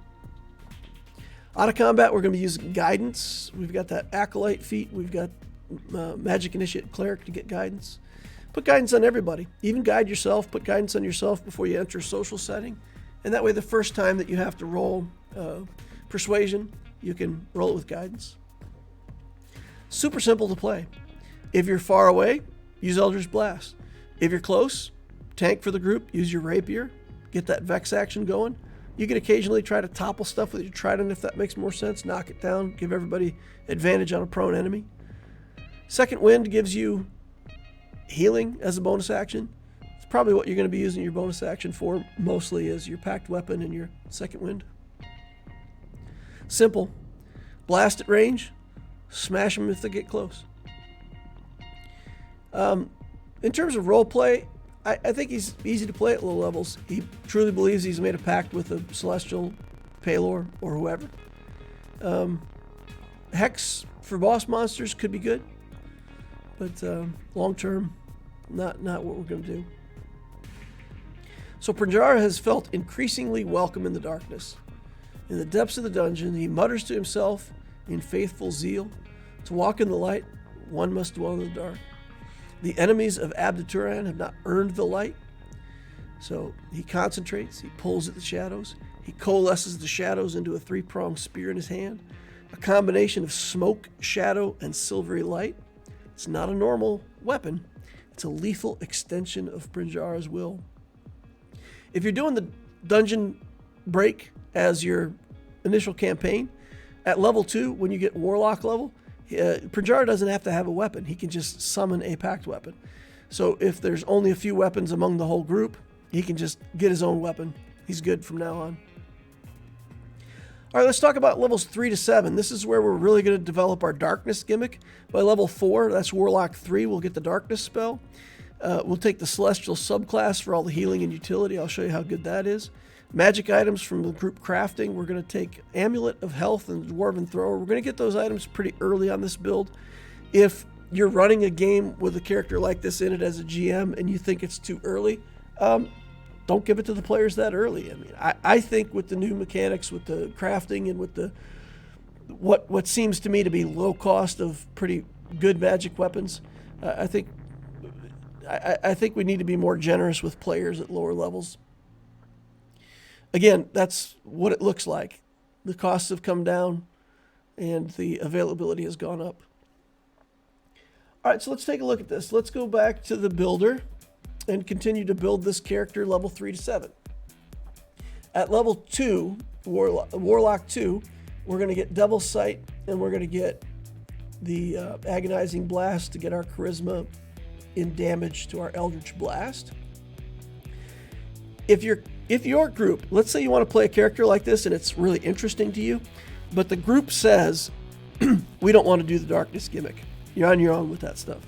Out of combat, we're going to be using Guidance. We've got that Acolyte feat. We've got Magic Initiate Cleric to get Guidance. Put Guidance on everybody. Even guide yourself. Put Guidance on yourself before you enter a social setting. And that way, the first time that you have to roll Persuasion, you can roll it with Guidance. Super simple to play. If you're far away, use Eldritch Blast. If you're close, tank for the group, use your Rapier. Get that Vex action going. You can occasionally try to topple stuff with your Trident if that makes more sense. Knock it down. Give everybody advantage on a prone enemy. Second Wind gives you healing as a bonus action. It's probably what you're going to be using your bonus action for mostly is your Packed Weapon and your Second Wind. Simple. Blast at range. Smash them if they get close. In terms of roleplay, I think he's easy to play at low levels. He truly believes he's made a pact with a Celestial Paylor or whoever. Hex for boss monsters could be good, but long term, not what we're going to do. So Prinjara has felt increasingly welcome in the darkness. In the depths of the dungeon, he mutters to himself in faithful zeal, to walk in the light, one must dwell in the dark. The enemies of Abdituran have not earned the light. So he concentrates, he pulls at the shadows, he coalesces the shadows into a three-pronged spear in his hand, a combination of smoke, shadow, and silvery light. It's not a normal weapon, it's a lethal extension of Prinjara's will. If you're doing the dungeon break as your initial campaign, at level 2, when you get Warlock level, Prinjara doesn't have to have a weapon. He can just summon a packed weapon. So if there's only a few weapons among the whole group, he can just get his own weapon. He's good from now on. All right, let's talk about levels 3 to 7. This is where we're really going to develop our Darkness gimmick. By level 4, that's Warlock 3, we'll get the Darkness spell. We'll take the Celestial subclass for all the healing and utility. I'll show you how good that is. Magic items from the group crafting. We're going to take Amulet of Health and Dwarven Thrower. We're going to get those items pretty early on this build. If you're running a game with a character like this in it as a GM and you think it's too early, don't give it to the players that early. I mean, I think with the new mechanics, with the crafting and with the what seems to me to be low cost of pretty good magic weapons, I think we need to be more generous with players at lower levels. Again, that's what it looks like. The costs have come down and the availability has gone up. All right, so let's take a look at this. Let's go back to the builder and continue to build this character level 3 to 7. At level 2, Warlock 2, we're going to get Double Sight, and we're going to get the Agonizing Blast to get our charisma in damage to our Eldritch Blast. If your group, let's say you want to play a character like this and it's really interesting to you, but the group says, we don't want to do the darkness gimmick. You're on your own with that stuff.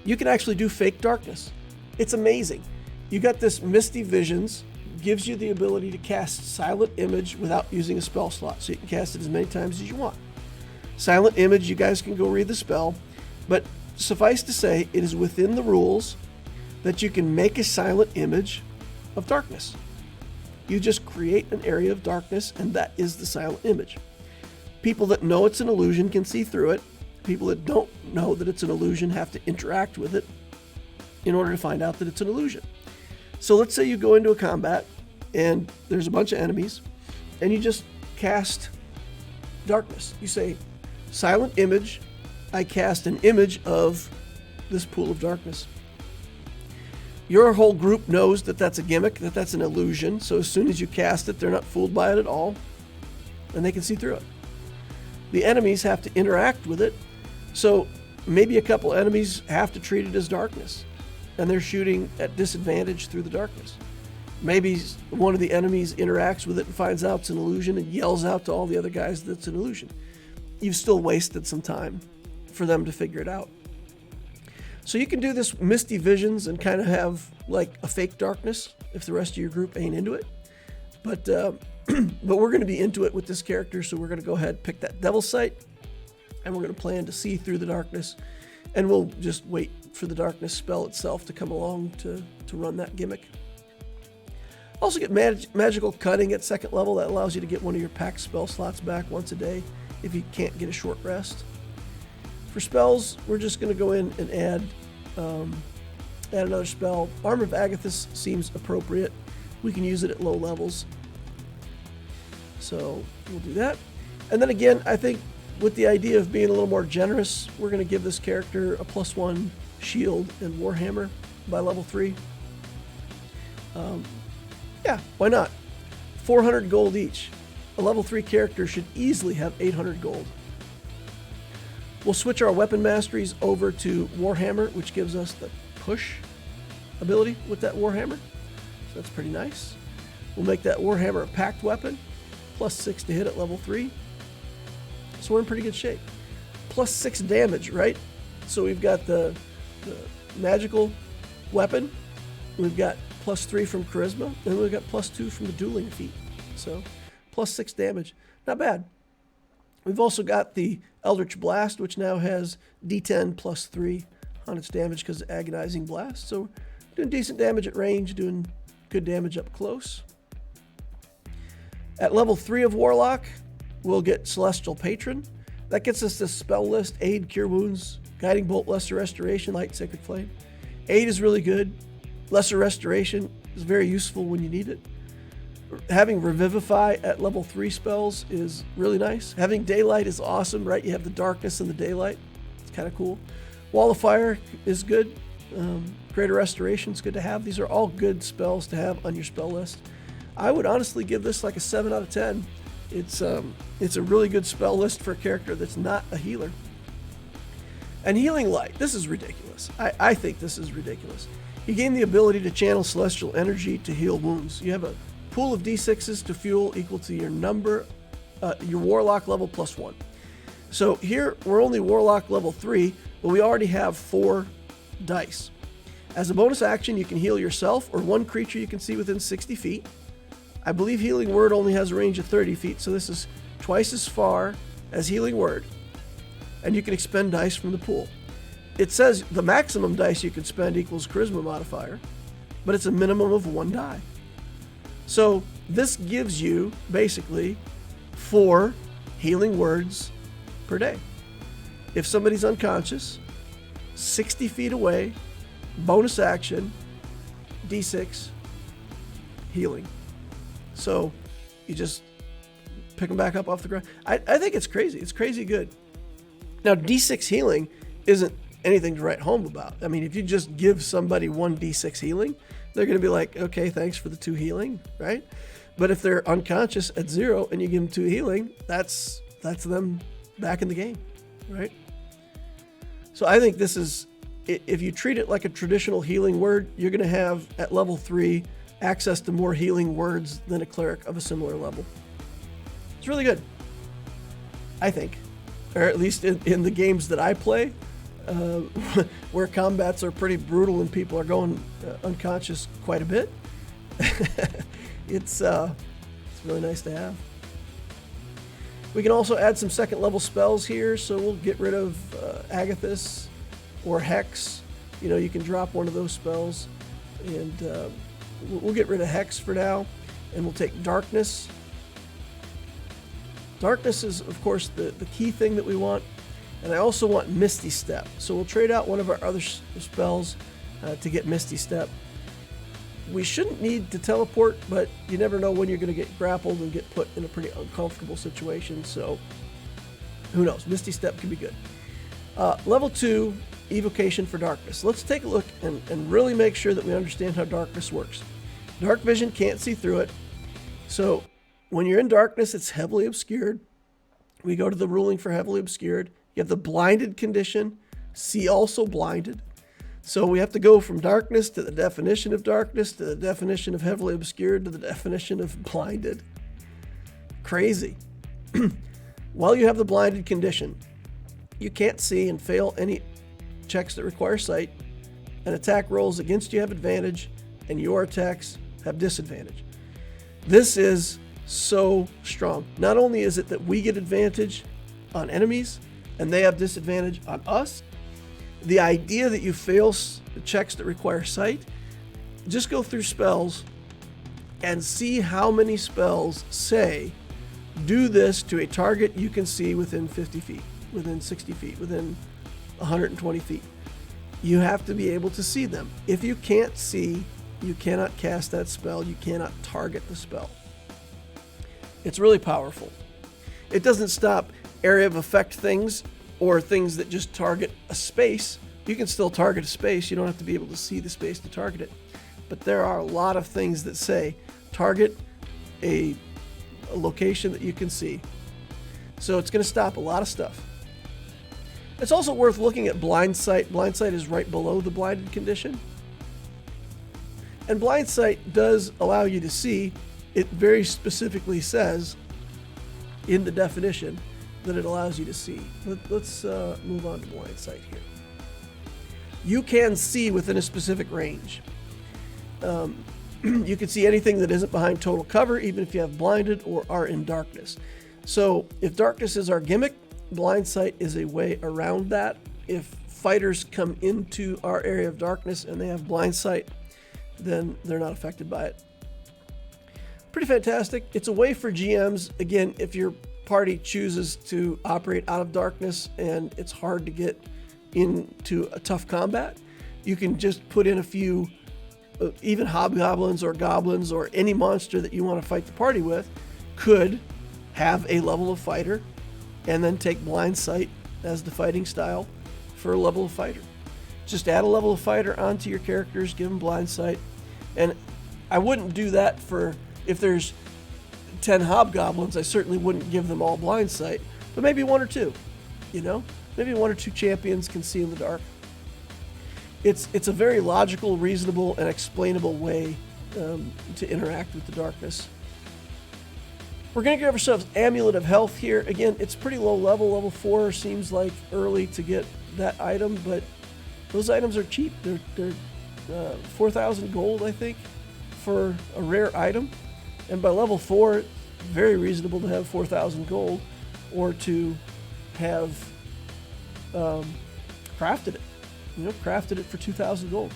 You can actually do fake darkness. It's amazing. You got this Misty Visions, gives you the ability to cast Silent Image without using a spell slot, so you can cast it as many times as you want. Silent Image, you guys can go read the spell, but suffice to say, it is within the rules that you can make a silent image of darkness. You just create an area of darkness, and that is the silent image. People that know it's an illusion can see through it. People that don't know that it's an illusion have to interact with it in order to find out that it's an illusion. So let's say you go into a combat and there's a bunch of enemies and you just cast darkness. You say, silent image, I cast an image of this pool of darkness. Your whole group knows that that's a gimmick, that that's an illusion, so as soon as you cast it, they're not fooled by it at all, and they can see through it. The enemies have to interact with it, so maybe a couple enemies have to treat it as darkness, and they're shooting at disadvantage through the darkness. Maybe one of the enemies interacts with it and finds out it's an illusion and yells out to all the other guys that it's an illusion. You've still wasted some time for them to figure it out. So you can do this Misty Visions and kind of have like a fake darkness if the rest of your group ain't into it. But we're going to be into it with this character, so we're going to go ahead and pick that Devil Sight, and we're going to plan to see through the darkness, and we'll just wait for the darkness spell itself to come along to run that gimmick. Also get magical cutting at second level. That allows you to get one of your packed spell slots back once a day if you can't get a short rest. For spells, we're just going to go in and add another spell. Armor of Agathis seems appropriate. We can use it at low levels. So we'll do that. And then again, I think with the idea of being a little more generous, we're going to give this character a +1 shield and Warhammer by level 3. Yeah, why not? 400 gold each. A level 3 character should easily have 800 gold. We'll switch our weapon masteries over to Warhammer, which gives us the push ability with that Warhammer. So that's pretty nice. We'll make that Warhammer a packed weapon, +6 to hit at level 3. So we're in pretty good shape. +6 damage, right? So we've got the magical weapon. We've got +3 from charisma, and we've got +2 from the dueling feat. So +6 damage. Not bad. We've also got the Eldritch Blast, which now has D10 +3 on its damage because of Agonizing Blast. So doing decent damage at range, doing good damage up close. At level 3 of Warlock, we'll get Celestial Patron. That gets us this spell list: Aid, Cure Wounds, Guiding Bolt, Lesser Restoration, Light, Sacred Flame. Aid is really good. Lesser Restoration is very useful when you need it. Having Revivify at level 3 spells is really nice. Having Daylight is awesome, right? You have the darkness and the daylight. It's kind of cool. Wall of Fire is good. Greater Restoration is good to have. These are all good spells to have on your spell list. I would honestly give this like a 7 out of 10. It's a really good spell list for a character that's not a healer. And Healing Light, this is ridiculous. I think this is ridiculous. You gain the ability to channel celestial energy to heal wounds. You have a pool of D6s to fuel equal to your number, your Warlock level +1. So here we're only Warlock level 3, but we already have 4 dice. As a bonus action, you can heal yourself or one creature you can see within 60 feet. I believe Healing Word only has a range of 30 feet, so this is twice as far as Healing Word. And you can expend dice from the pool. It says the maximum dice you can spend equals Charisma modifier, but it's a minimum of 1 die. So this gives you basically 4 Healing Words per day. If somebody's unconscious, 60 feet away, bonus action, D6, healing. So you just pick them back up off the ground. I think it's crazy. It's crazy good. Now, D6 healing isn't anything to write home about. I mean, if you just give somebody 1 D6 healing, they're going to be like, okay, thanks for the 2 healing, right? But if they're unconscious at 0 and you give them 2 healing, that's them back in the game, right? So I think this is, if you treat it like a traditional healing word, you're going to have, at level 3, access to more healing words than a cleric of a similar level. It's really good, I think. Or at least in the games that I play, where combats are pretty brutal and people are going unconscious quite a bit. It's really nice to have. We can also add some second level spells here, so we'll get rid of Agathis or Hex. You know, you can drop one of those spells, and we'll get rid of Hex for now, and we'll take Darkness. Darkness is, of course, the key thing that we want, and I also want Misty Step. So we'll trade out one of our other spells to get Misty Step. We shouldn't need to teleport, but you never know when you're going to get grappled and get put in a pretty uncomfortable situation, so who knows? Misty Step can be good. Level 2, Evocation for Darkness. Let's take a look and really make sure that we understand how Darkness works. Dark Vision can't see through it, so when you're in darkness, it's heavily obscured. We go to the ruling for heavily obscured. You have the blinded condition, see also blinded. So we have to go from darkness to the definition of darkness, to the definition of heavily obscured, to the definition of blinded. Crazy. While you have the blinded condition, you can't see and fail any checks that require sight, and attack rolls against you have advantage, and your attacks have disadvantage. This is so strong. Not only is it that we get advantage on enemies and they have disadvantage on us, the idea that you fail checks that require sight, just go through spells and see how many spells say do this to a target you can see within 50 feet, within 60 feet, within 120 feet. You have to be able to see them. If you can't see, you cannot cast that spell, you cannot target the spell. It's really powerful. It doesn't stop area of effect things or things that just target a space. You can still target a space. You don't have to be able to see the space to target it. But there are a lot of things that say target a location that you can see. So it's going to stop a lot of stuff. It's also worth looking at blind sight. Blind sight is right below the blinded condition. And blind sight does allow you to see. It very specifically says in the definition that it allows you to see. Let's move on to blind sight here. You can see within a specific range. You can see anything that isn't behind total cover, even if you have blinded or are in darkness. So if darkness is our gimmick, blind sight is a way around that. If fighters come into our area of darkness and they have blind sight, then they're not affected by it. Pretty fantastic. It's a way for GMs, again, if your party chooses to operate out of darkness and it's hard to get into a tough combat, you can just put in a few, even hobgoblins or goblins or any monster that you want to fight the party with could have a level of fighter and then take blind sight as the fighting style for a level of fighter. Just add a level of fighter onto your characters, give them blind sight. And I wouldn't do that for, if there's 10 hobgoblins, I certainly wouldn't give them all blind sight, but maybe 1 or 2, you know? Maybe 1 or 2 champions can see in the dark. It's a very logical, reasonable, and explainable way to interact with the darkness. We're going to give ourselves Amulet of Health here. Again, it's pretty low level. Level 4 seems like early to get that item, but those items are cheap. They're 4,000 gold, I think, for a rare item. And by level 4, it's very reasonable to have 4,000 gold, or to have crafted it. Crafted it for 2,000 gold.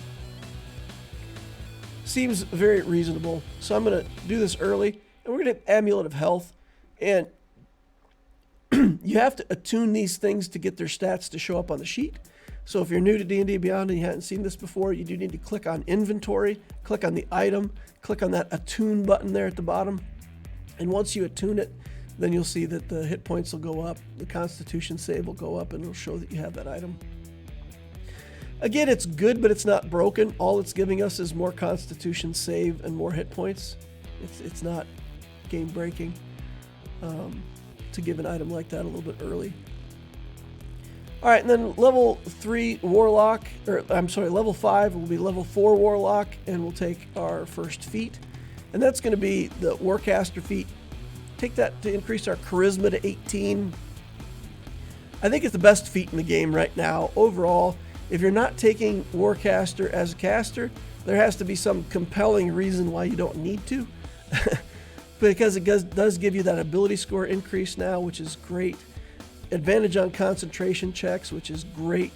Seems very reasonable. So I'm going to do this early, and we're going to have Amulet of Health. And you have to attune these things to get their stats to show up on the sheet. So if you're new to D&D Beyond and you hadn't seen this before, you do need to click on Inventory, click on the item, click on that Attune button there at the bottom. And once you attune it, then you'll see that the hit points will go up, the Constitution save will go up, and it'll show that you have that item. Again, it's good, but it's not broken. All it's giving us is more Constitution save and more hit points. It's not game breaking to give an item like that a little bit early. All right, and then level 3 Warlock, level 5 will be level 4 Warlock, and we'll take our first feat. And that's going to be the Warcaster feat. Take that to increase our Charisma to 18. I think it's the best feat in the game right now. Overall, if you're not taking Warcaster as a caster, there has to be some compelling reason why you don't need to. Because it does give you that ability score increase now, which is great. Advantage on concentration checks, which is great.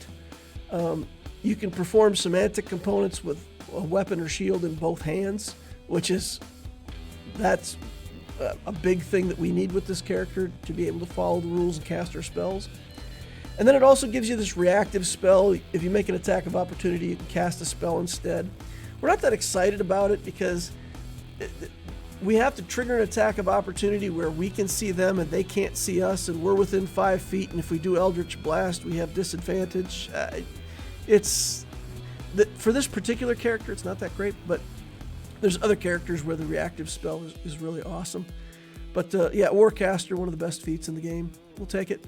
You can perform semantic components with a weapon or shield in both hands, that's a big thing that we need with this character to be able to follow the rules and cast our spells. And then it also gives you this reactive spell. If you make an attack of opportunity, you can cast a spell instead. We're not that excited about it because we have to trigger an attack of opportunity where we can see them and they can't see us, and we're within 5 feet, and if we do Eldritch Blast, we have disadvantage. For this particular character, it's not that great, but there's other characters where the reactive spell is really awesome. But yeah, Warcaster, one of the best feats in the game. We'll take it.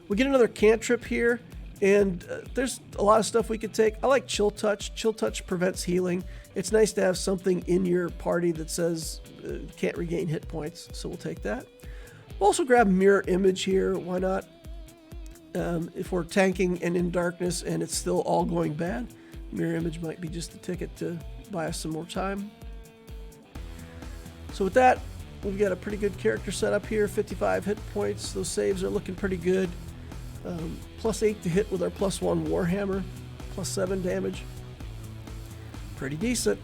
We get another cantrip here, and there's a lot of stuff we could take. I like Chill Touch. Chill Touch prevents healing. It's nice to have something in your party that says can't regain hit points, so we'll take that. We'll also grab Mirror Image here. Why not? If we're tanking and in darkness and it's still all going bad, Mirror Image might be just the ticket to buy us some more time. So with that, we've got a pretty good character set up here. 55 hit points. Those saves are looking pretty good. +8 to hit with our +1 Warhammer. +7 damage. Pretty decent.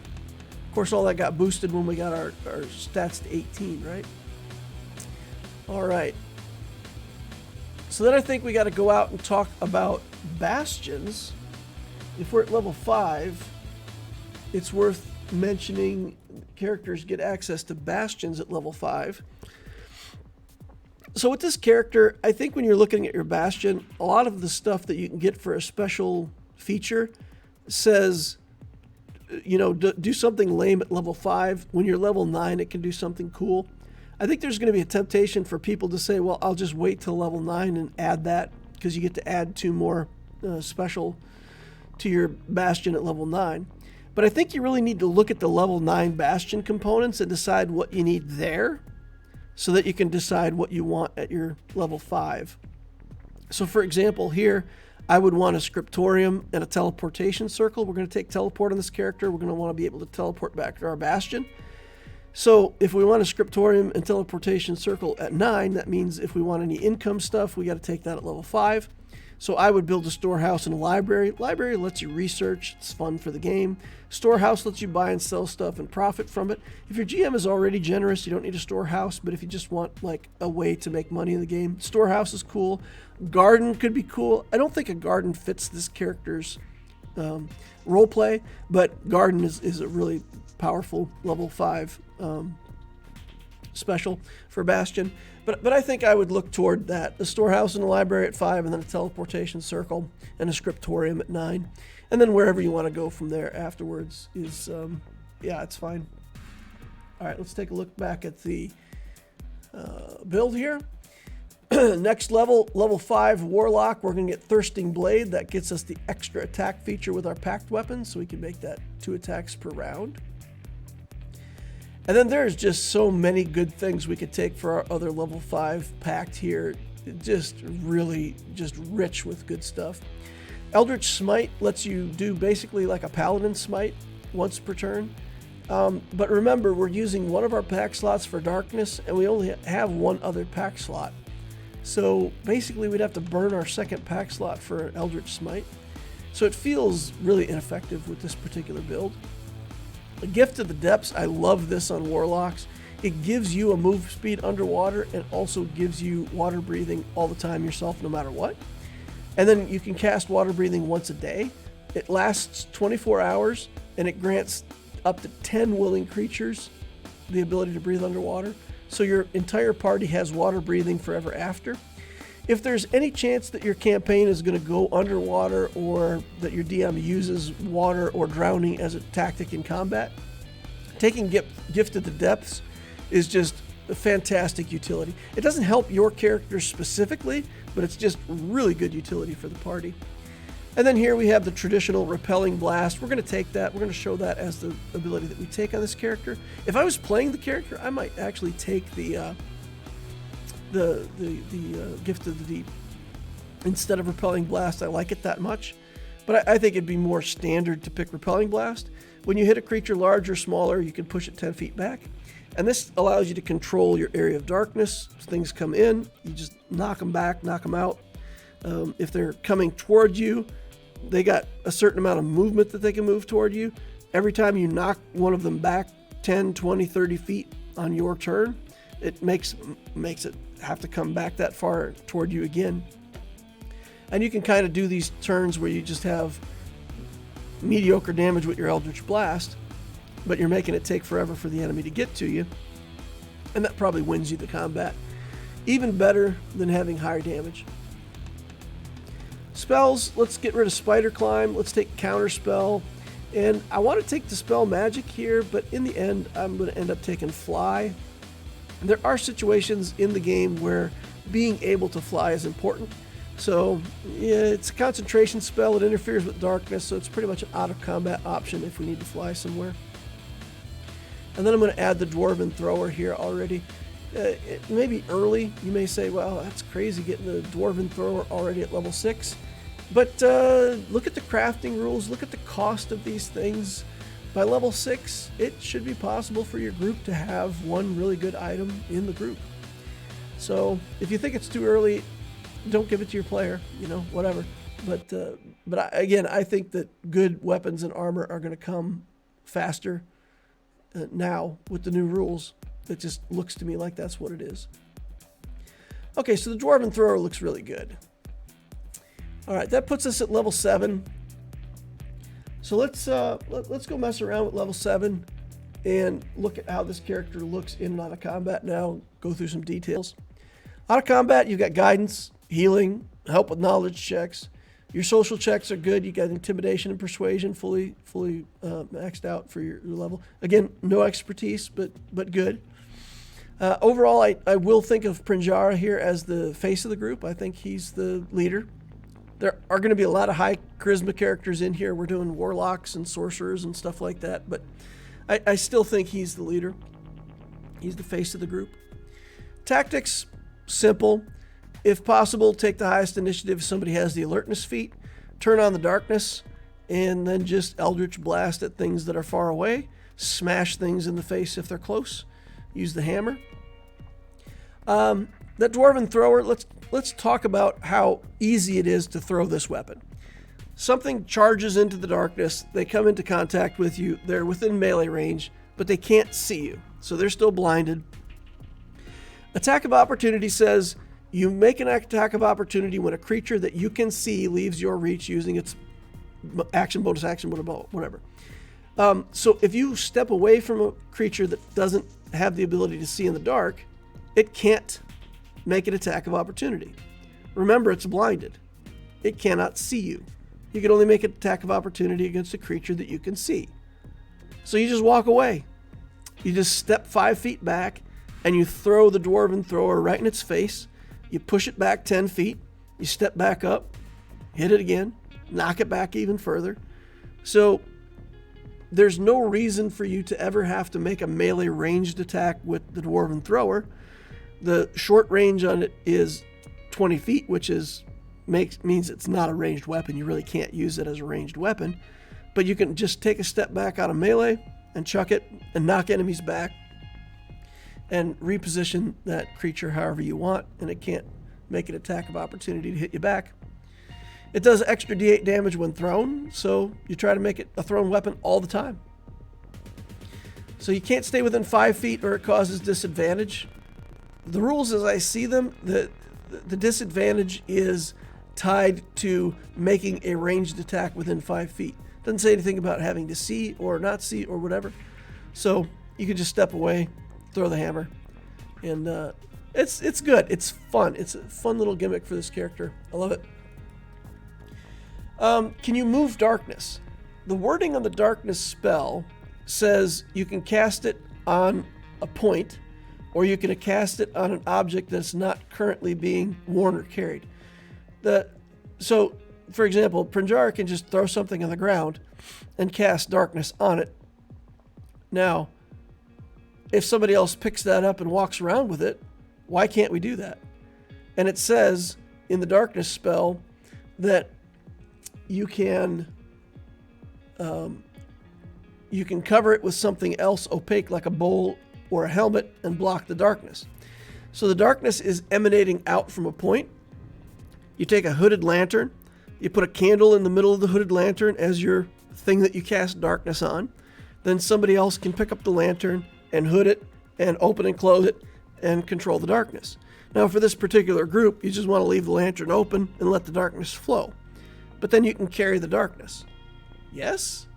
Of course, all that got boosted when we got our stats to 18, right? All right. So then I think we got to go out and talk about bastions. If we're at level 5, it's worth mentioning characters get access to bastions at level 5. So with this character, I think when you're looking at your bastion, a lot of the stuff that you can get for a special feature says, do something lame at level 5. When you're level 9, it can do something cool. I think there's going to be a temptation for people to say, well, I'll just wait till level 9 and add that, because you get to add 2 more special to your bastion at level 9. But I think you really need to look at the level 9 bastion components and decide what you need there, so that you can decide what you want at your level 5. So for example, here, I would want a scriptorium and a teleportation circle. We're going to take teleport on this character. We're going to want to be able to teleport back to our bastion. So if we want a scriptorium and teleportation circle at 9, that means if we want any income stuff, we got to take that at level 5. So I would build a storehouse and a library. Library lets you research. It's fun for the game. Storehouse lets you buy and sell stuff and profit from it. If your GM is already generous, you don't need a storehouse. But if you just want like a way to make money in the game, storehouse is cool. Garden could be cool. I don't think a garden fits this character's roleplay, but garden is a really powerful level 5 special for Bastion. But I think I would look toward that. A storehouse and a library at 5, and then a teleportation circle and a scriptorium at 9. And then wherever you want to go from there afterwards is, it's fine. All right, let's take a look back at the build here. Next level, level 5 Warlock, we're going to get Thirsting Blade. That gets us the extra attack feature with our packed weapons, so we can make that 2 attacks per round. And then there's just so many good things we could take for our other level 5 packed here. Just really rich with good stuff. Eldritch Smite lets you do basically like a Paladin Smite once per turn. But remember, we're using one of our pack slots for Darkness, and we only have one other pack slot. So basically, we'd have to burn our second pack slot for Eldritch Smite. So it feels really ineffective with this particular build. A Gift of the Depths, I love this on Warlocks. It gives you a move speed underwater and also gives you water breathing all the time yourself, no matter what. And then you can cast water breathing once a day. It lasts 24 hours, and it grants up to 10 willing creatures the ability to breathe underwater. So your entire party has water breathing forever after. If there's any chance that your campaign is going to go underwater, or that your DM uses water or drowning as a tactic in combat, taking Gift of the Depths is just a fantastic utility. It doesn't help your character specifically, but it's just really good utility for the party. And then here we have the traditional Repelling Blast. We're going to take that. We're going to show that as the ability that we take on this character. If I was playing the character, I might actually take the Gift of the Deep instead of Repelling Blast. I like it that much, but I think it'd be more standard to pick Repelling Blast. When you hit a creature large or smaller, you can push it 10 feet back, and this allows you to control your area of darkness. As things come in, you just knock them back, knock them out. If they're coming toward you, they got a certain amount of movement that they can move toward you. Every time you knock one of them back 10, 20, 30 feet on your turn, it makes it have to come back that far toward you again. And you can kind of do these turns where you just have mediocre damage with your Eldritch Blast, but you're making it take forever for the enemy to get to you, and that probably wins you the combat. Even better than having higher damage. Spells, let's get rid of Spider Climb. Let's take Counter Spell. And I want to take Dispel Magic here, but in the end, I'm going to end up taking Fly. There are situations in the game where being able to fly is important. So, yeah, it's a concentration spell. It interferes with darkness, so it's pretty much an out-of-combat option if we need to fly somewhere. And then I'm going to add the Dwarven Thrower here already. It may be early. You may say, well, that's crazy getting the Dwarven Thrower already at level 6. But look at the crafting rules. Look at the cost of these things. By level 6, it should be possible for your group to have one really good item in the group. So if you think it's too early, don't give it to your player, whatever. But again, I think that good weapons and armor are going to come faster now with the new rules. It just looks to me like that's what it is. Okay, so the Dwarven Thrower looks really good. All right, that puts us at level 7. So let's go mess around with level 7 and look at how this character looks in and out of combat now, go through some details. Out of combat, you've got guidance, healing, help with knowledge checks. Your social checks are good. You got intimidation and persuasion fully maxed out for your level. Again, no expertise, but good. Overall, I will think of Prinjara here as the face of the group. I think he's the leader. There are going to be a lot of high charisma characters in here. We're doing warlocks and sorcerers and stuff like that, but I still think he's the leader. He's the face of the group. Tactics, simple. If possible, take the highest initiative if somebody has the alertness feat. Turn on the darkness, and then just Eldritch Blast at things that are far away. Smash things in the face if they're close. Use the hammer. That Dwarven Thrower, let's talk about how easy it is to throw this weapon. Something charges into the darkness, they come into contact with you, they're within melee range, but they can't see you, so they're still blinded. Attack of Opportunity says you make an attack of opportunity when a creature that you can see leaves your reach using its action, bonus action, whatever. So if you step away from a creature that doesn't have the ability to see in the dark, it can't make an attack of opportunity. Remember, it's blinded. It cannot see you. You can only make an attack of opportunity against a creature that you can see. So you just walk away. You just step 5 feet back and you throw the Dwarven Thrower right in its face. You push it back 10 feet. You step back up, hit it again, knock it back even further. So there's no reason for you to ever have to make a melee ranged attack with the Dwarven Thrower. The short range on it is 20 feet, which is means it's not a ranged weapon. You really can't use it as a ranged weapon. But you can just take a step back out of melee and chuck it and knock enemies back and reposition that creature however you want, and it can't make an attack of opportunity to hit you back. It does extra D8 damage when thrown, so you try to make it a thrown weapon all the time. So you can't stay within 5 feet or it causes disadvantage. The rules as I see them, the disadvantage is tied to making a ranged attack within 5 feet. Doesn't say anything about having to see or not see or whatever. So you can just step away, throw the hammer, and it's good. It's fun. It's a fun little gimmick for this character. I love it. Can you move darkness? The wording on the darkness spell says you can cast it on a point, or you can cast it on an object that's not currently being worn or carried. So, for example, Prinjara can just throw something on the ground and cast darkness on it. Now, if somebody else picks that up and walks around with it, why can't we do that? And it says in the darkness spell that you can cover it with something else opaque like a bowl or a helmet and block the darkness. So the darkness is emanating out from a point. You take a hooded lantern, you put a candle in the middle of the hooded lantern as your thing that you cast darkness on. Then somebody else can pick up the lantern and hood it and open and close it and control the darkness. Now for this particular group, you just want to leave the lantern open and let the darkness flow. But then you can carry the darkness. Yes?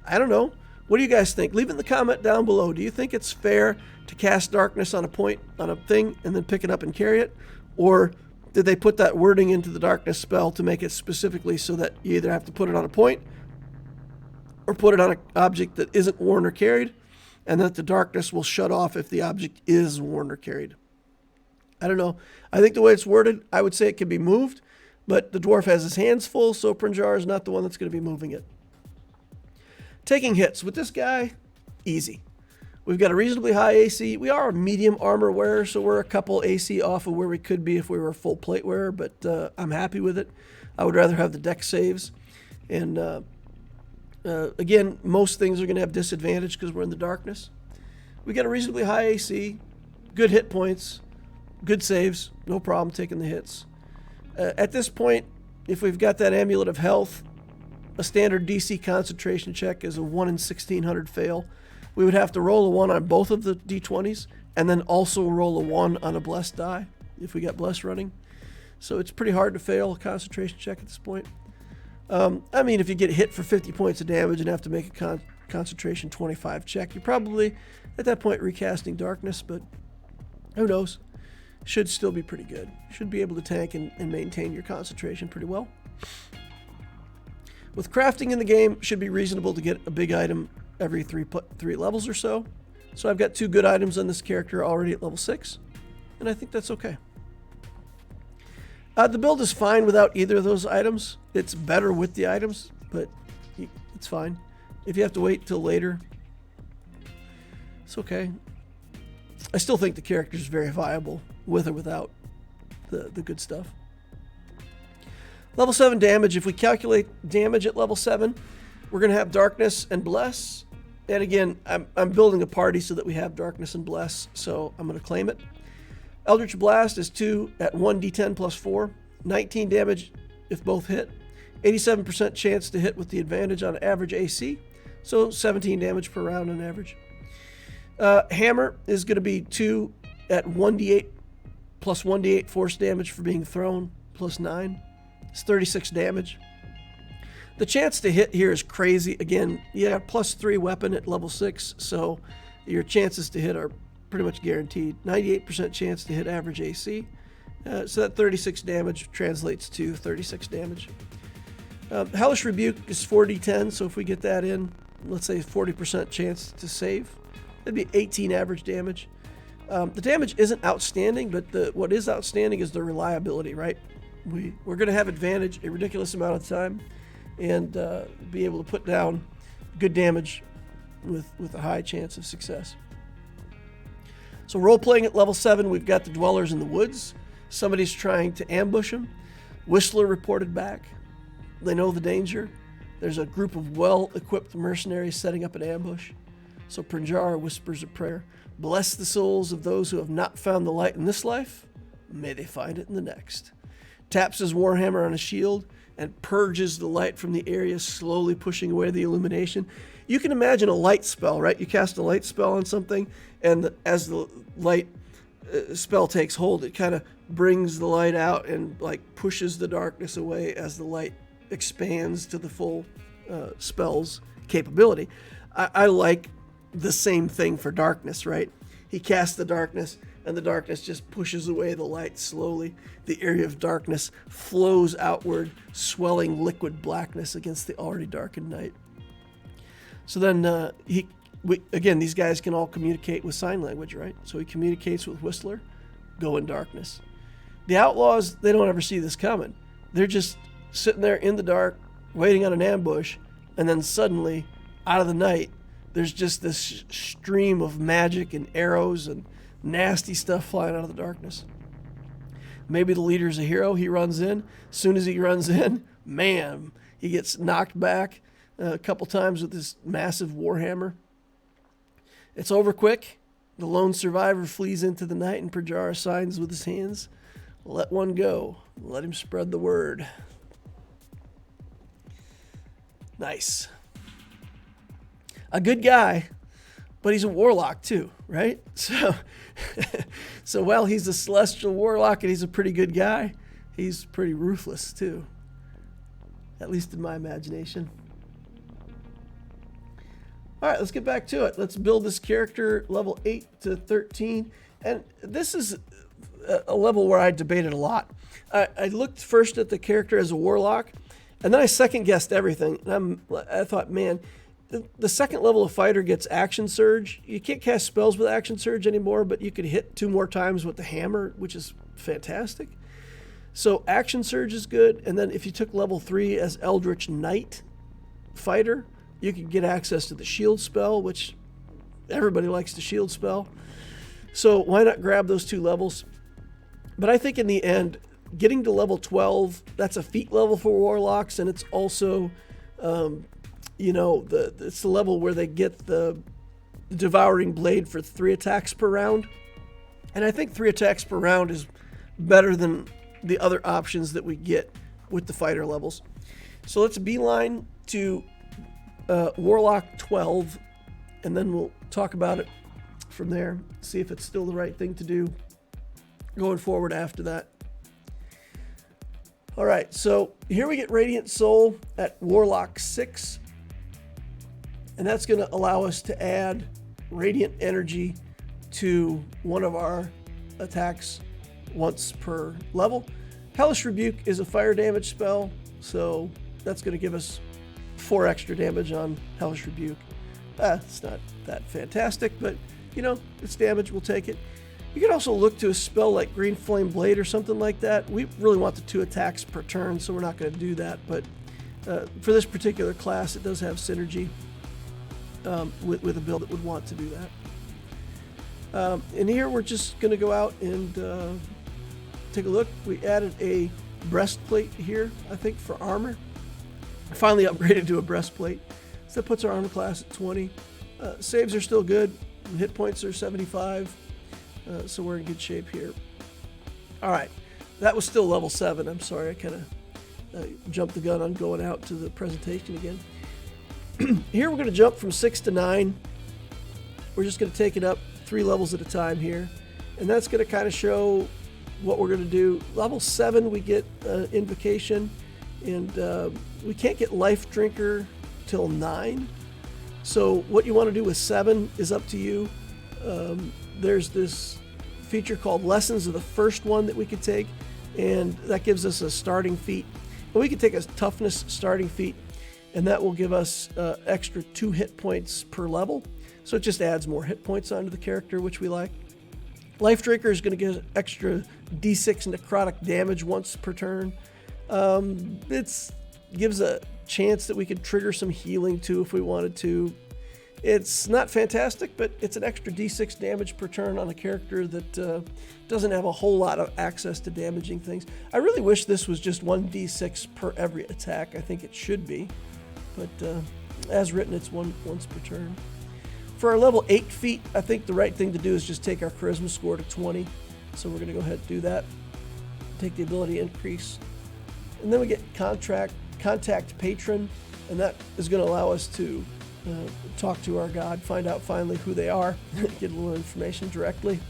I don't know. What do you guys think? Leave it in the comment down below. Do you think it's fair to cast darkness on a point, on a thing, and then pick it up and carry it? Or did they put that wording into the darkness spell to make it specifically so that you either have to put it on a point or put it on an object that isn't worn or carried, and that the darkness will shut off if the object is worn or carried? I don't know. I think the way it's worded, I would say it can be moved, but the dwarf has his hands full, so Prinjara is not the one that's going to be moving it. Taking hits. With this guy, easy. We've got a reasonably high AC. We are a medium armor wearer, so we're a couple AC off of where we could be if we were a full plate wearer, but I'm happy with it. I would rather have the dex saves. And again, most things are going to have disadvantage because we're in the darkness. We got a reasonably high AC, good hit points, good saves, no problem taking the hits. At this point, if we've got that Amulet of Health, a standard DC concentration check is a 1 in 1600 fail. We would have to roll a 1 on both of the D20s, and then also roll a 1 on a blessed die if we got blessed running. So it's pretty hard to fail a concentration check at this point. I mean, if you get hit for 50 points of damage and have to make a concentration 25 check, you're probably at that point recasting darkness, but who knows? Should still be pretty good. Should be able to tank and maintain your concentration pretty well. With crafting in the game, should be reasonable to get a big item every three levels or so. So I've got 2 good items on this character already at level 6, and I think that's okay. The build is fine without either of those items. It's better with the items, but it's fine. If you have to wait till later, it's okay. I still think the character is very viable with or without the good stuff. Level 7 damage. If we calculate damage at level 7, we're going to have Darkness and Bless. And again, I'm building a party so that we have Darkness and Bless, so I'm going to claim it. Eldritch Blast is 2 at 1d10 plus 4. 19 damage if both hit. 87% chance to hit with the advantage on average AC. So 17 damage per round on average. Hammer is going to be 2 at 1d8 plus 1d8 force damage for being thrown plus 9. It's 36 damage. The chance to hit here is crazy. Again, you got plus 3 weapon at level 6, so your chances to hit are pretty much guaranteed. 98% chance to hit average AC. So that 36 damage translates to 36 damage. Hellish Rebuke is 4d10, so if we get that in, let's say 40% chance to save, that'd be 18 average damage. The damage isn't outstanding, but what is outstanding is the reliability, right? We're going to have advantage a ridiculous amount of time and be able to put down good damage with a high chance of success. So role-playing at level 7, we've got the Dwellers in the Woods. Somebody's trying to ambush them. Whistler reported back. They know the danger. There's a group of well-equipped mercenaries setting up an ambush. So Prinjara whispers a prayer. Bless the souls of those who have not found the light in this life. May they find it in the next. Taps his warhammer on his shield and purges the light from the area, slowly pushing away the illumination. You can imagine a light spell, right? You cast a light spell on something, and as the light spell takes hold, it kind of brings the light out and like pushes the darkness away as the light expands to the full spell's capability. I like the same thing for darkness, right? He casts the darkness, and the darkness just pushes away the light slowly. The area of darkness flows outward, swelling liquid blackness against the already darkened night. So then again, these guys can all communicate with sign language, right? So he communicates with Whistler, go in darkness. The outlaws, they don't ever see this coming. They're just sitting there in the dark, waiting on an ambush, and then suddenly, out of the night, there's just this stream of magic and arrows and nasty stuff flying out of the darkness. Maybe the leader's a hero. He runs in. As soon as he runs in, man, he gets knocked back a couple times with this massive warhammer. It's over quick. The lone survivor flees into the night, and Prinjara signs with his hands. Let one go. Let him spread the word. Nice. A good guy, but he's a warlock too, right? So while he's a Celestial Warlock and he's a pretty good guy, he's pretty ruthless too. At least in my imagination. All right, let's get back to it. Let's build this character level 8 to 13. And this is a level where I debated a lot. I looked first at the character as a warlock, and then I second-guessed everything. And I thought, man, the second level of fighter gets action surge. You can't cast spells with action surge anymore, but you could hit 2 more times with the hammer, which is fantastic. So action surge is good. And then if you took level 3 as Eldritch Knight fighter, you could get access to the shield spell, which everybody likes the shield spell. So why not grab those 2 levels? But I think in the end, getting to level 12, that's a feat level for warlocks, and it's also it's the level where they get the Devouring Blade for 3 attacks per round. And I think 3 attacks per round is better than the other options that we get with the fighter levels. So let's beeline to Warlock 12, and then we'll talk about it from there, see if it's still the right thing to do going forward after that. All right, so here we get Radiant Soul at Warlock 6. And that's going to allow us to add Radiant Energy to one of our attacks once per level. Hellish Rebuke is a fire damage spell, so that's going to give us 4 extra damage on Hellish Rebuke. It's not that fantastic, but, it's damage. We'll take it. You could also look to a spell like Green Flame Blade or something like that. We really want the 2 attacks per turn, so we're not going to do that. But for this particular class, it does have synergy. With a build that would want to do that. And here we're just going to go out and take a look. We added a breastplate here, I think, for armor. Finally upgraded to a breastplate. So that puts our armor class at 20. Saves are still good. Hit points are 75. So we're in good shape here. All right. That was still level 7. I'm sorry, I kind of jumped the gun on going out to the presentation again. Here we're going to jump from 6 to 9. We're just going to take it up 3 levels at a time here. And that's going to kind of show what we're going to do. Level 7 we get Invocation. And we can't get Life Drinker till 9. So what you want to do with 7 is up to you. There's this feature called Lessons of the First One that we could take. And that gives us a starting feat. And we could take a Toughness starting feat. And that will give us extra 2 hit points per level. So it just adds more hit points onto the character, which we like. Life Drinker is going to give extra D6 necrotic damage once per turn. It gives a chance that we could trigger some healing too if we wanted to. It's not fantastic, but it's an extra d6 damage per turn on a character that doesn't have a whole lot of access to damaging things. I really wish this was just 1d6 per every attack. I think it should be, but as written, it's once per turn. For our level 8 feat, I think the right thing to do is just take our charisma score to 20. So we're going to go ahead and do that. Take the ability increase. And then we get contact patron, and that is going to allow us to talk to our god, find out finally who they are, get a little information directly.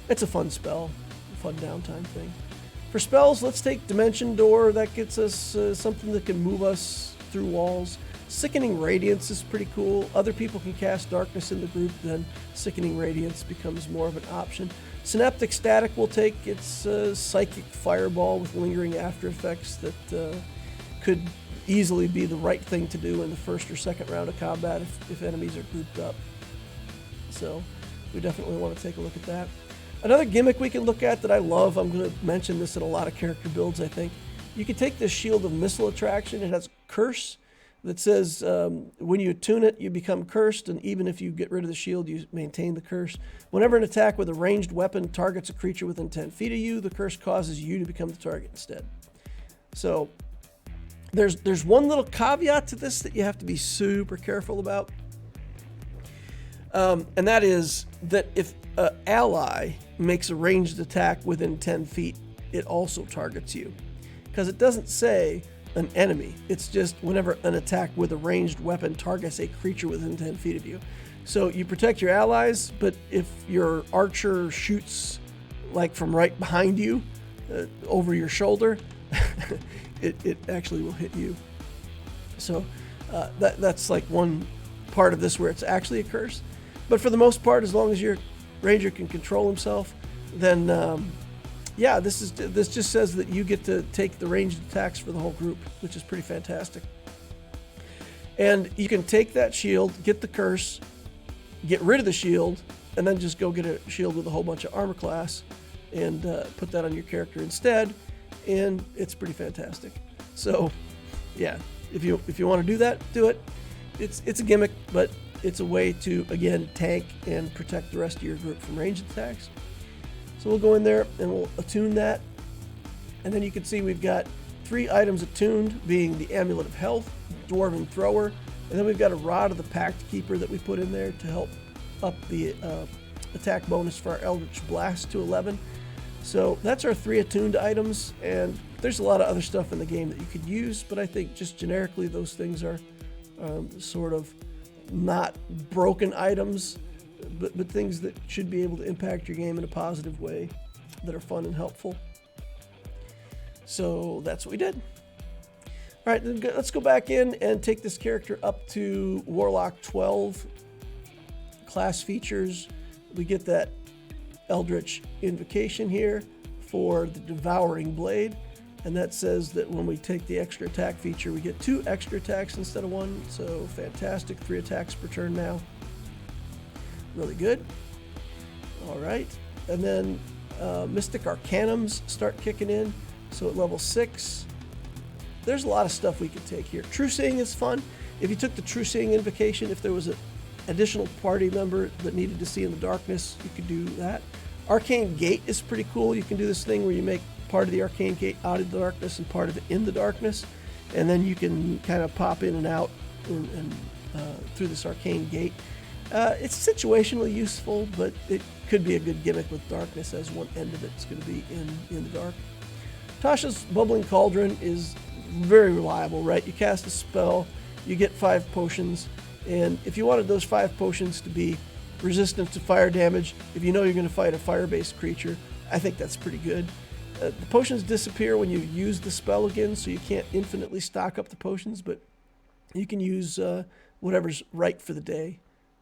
It's a fun spell, a fun downtime thing. For spells, let's take Dimension Door. That gets us something that can move us through walls. Sickening Radiance is pretty cool. Other people can cast darkness in the group, then Sickening Radiance becomes more of an option. Synaptic Static we'll take. It's Psychic Fireball with lingering after effects that could easily be the right thing to do in the first or second round of combat if enemies are grouped up. So we definitely want to take a look at that. Another gimmick we can look at that I love, I'm going to mention this in a lot of character builds, I think. You can take this Shield of Missile Attraction. It has a curse that says when you attune it, you become cursed, and even if you get rid of the shield, you maintain the curse. Whenever an attack with a ranged weapon targets a creature within 10 feet of you, the curse causes you to become the target instead. So there's one little caveat to this that you have to be super careful about, and that is that if an ally makes a ranged attack within 10 feet, it also targets you. Because it doesn't say an enemy. It's just whenever an attack with a ranged weapon targets a creature within 10 feet of you. So you protect your allies, but if your archer shoots like from right behind you, over your shoulder, it actually will hit you. So that's like one part of this where it's actually a curse. But for the most part, as long as your ranger can control himself, then yeah, this just says that you get to take the ranged attacks for the whole group, which is pretty fantastic. And you can take that shield, get the curse, get rid of the shield, and then just go get a shield with a whole bunch of armor class and put that on your character instead, and it's pretty fantastic. So yeah, if you want to do that, do it. It's a gimmick, but it's a way to, again, tank and protect the rest of your group from ranged attacks. So we'll go in there and we'll attune that. And then you can see we've got 3 items attuned, being the Amulet of Health, Dwarven Thrower, and then we've got a Rod of the Pact Keeper that we put in there to help up the attack bonus for our Eldritch Blast to 11. So that's our 3 attuned items, and there's a lot of other stuff in the game that you could use, but I think just generically those things are sort of not broken items, but things that should be able to impact your game in a positive way, that are fun and helpful. So that's what we did. All right, then let's go back in and take this character up to Warlock 12. Class features, we get that Eldritch Invocation here for the Devouring Blade, and that says that when we take the extra attack feature, we get 2 extra attacks instead of 1, so fantastic. 3 attacks per turn now. Really good. All right, and then Mystic Arcanums start kicking in. So at level 6, there's a lot of stuff we could take here. True Seeing is fun. If you took the True Seeing Invocation, if there was an additional party member that needed to see in the darkness, you could do that. Arcane Gate is pretty cool. You can do this thing where you make part of the Arcane Gate out of the darkness and part of it in the darkness, and then you can kind of pop in and out and through this Arcane Gate. It's situationally useful, but it could be a good gimmick with darkness, as one end of it's going to be in the dark. Tasha's Bubbling Cauldron is very reliable, right? You cast a spell, you get 5 potions, and if you wanted those 5 potions to be resistant to fire damage, if you know you're going to fight a fire-based creature, I think that's pretty good. The potions disappear when you use the spell again, so you can't infinitely stock up the potions, but you can use whatever's right for the day.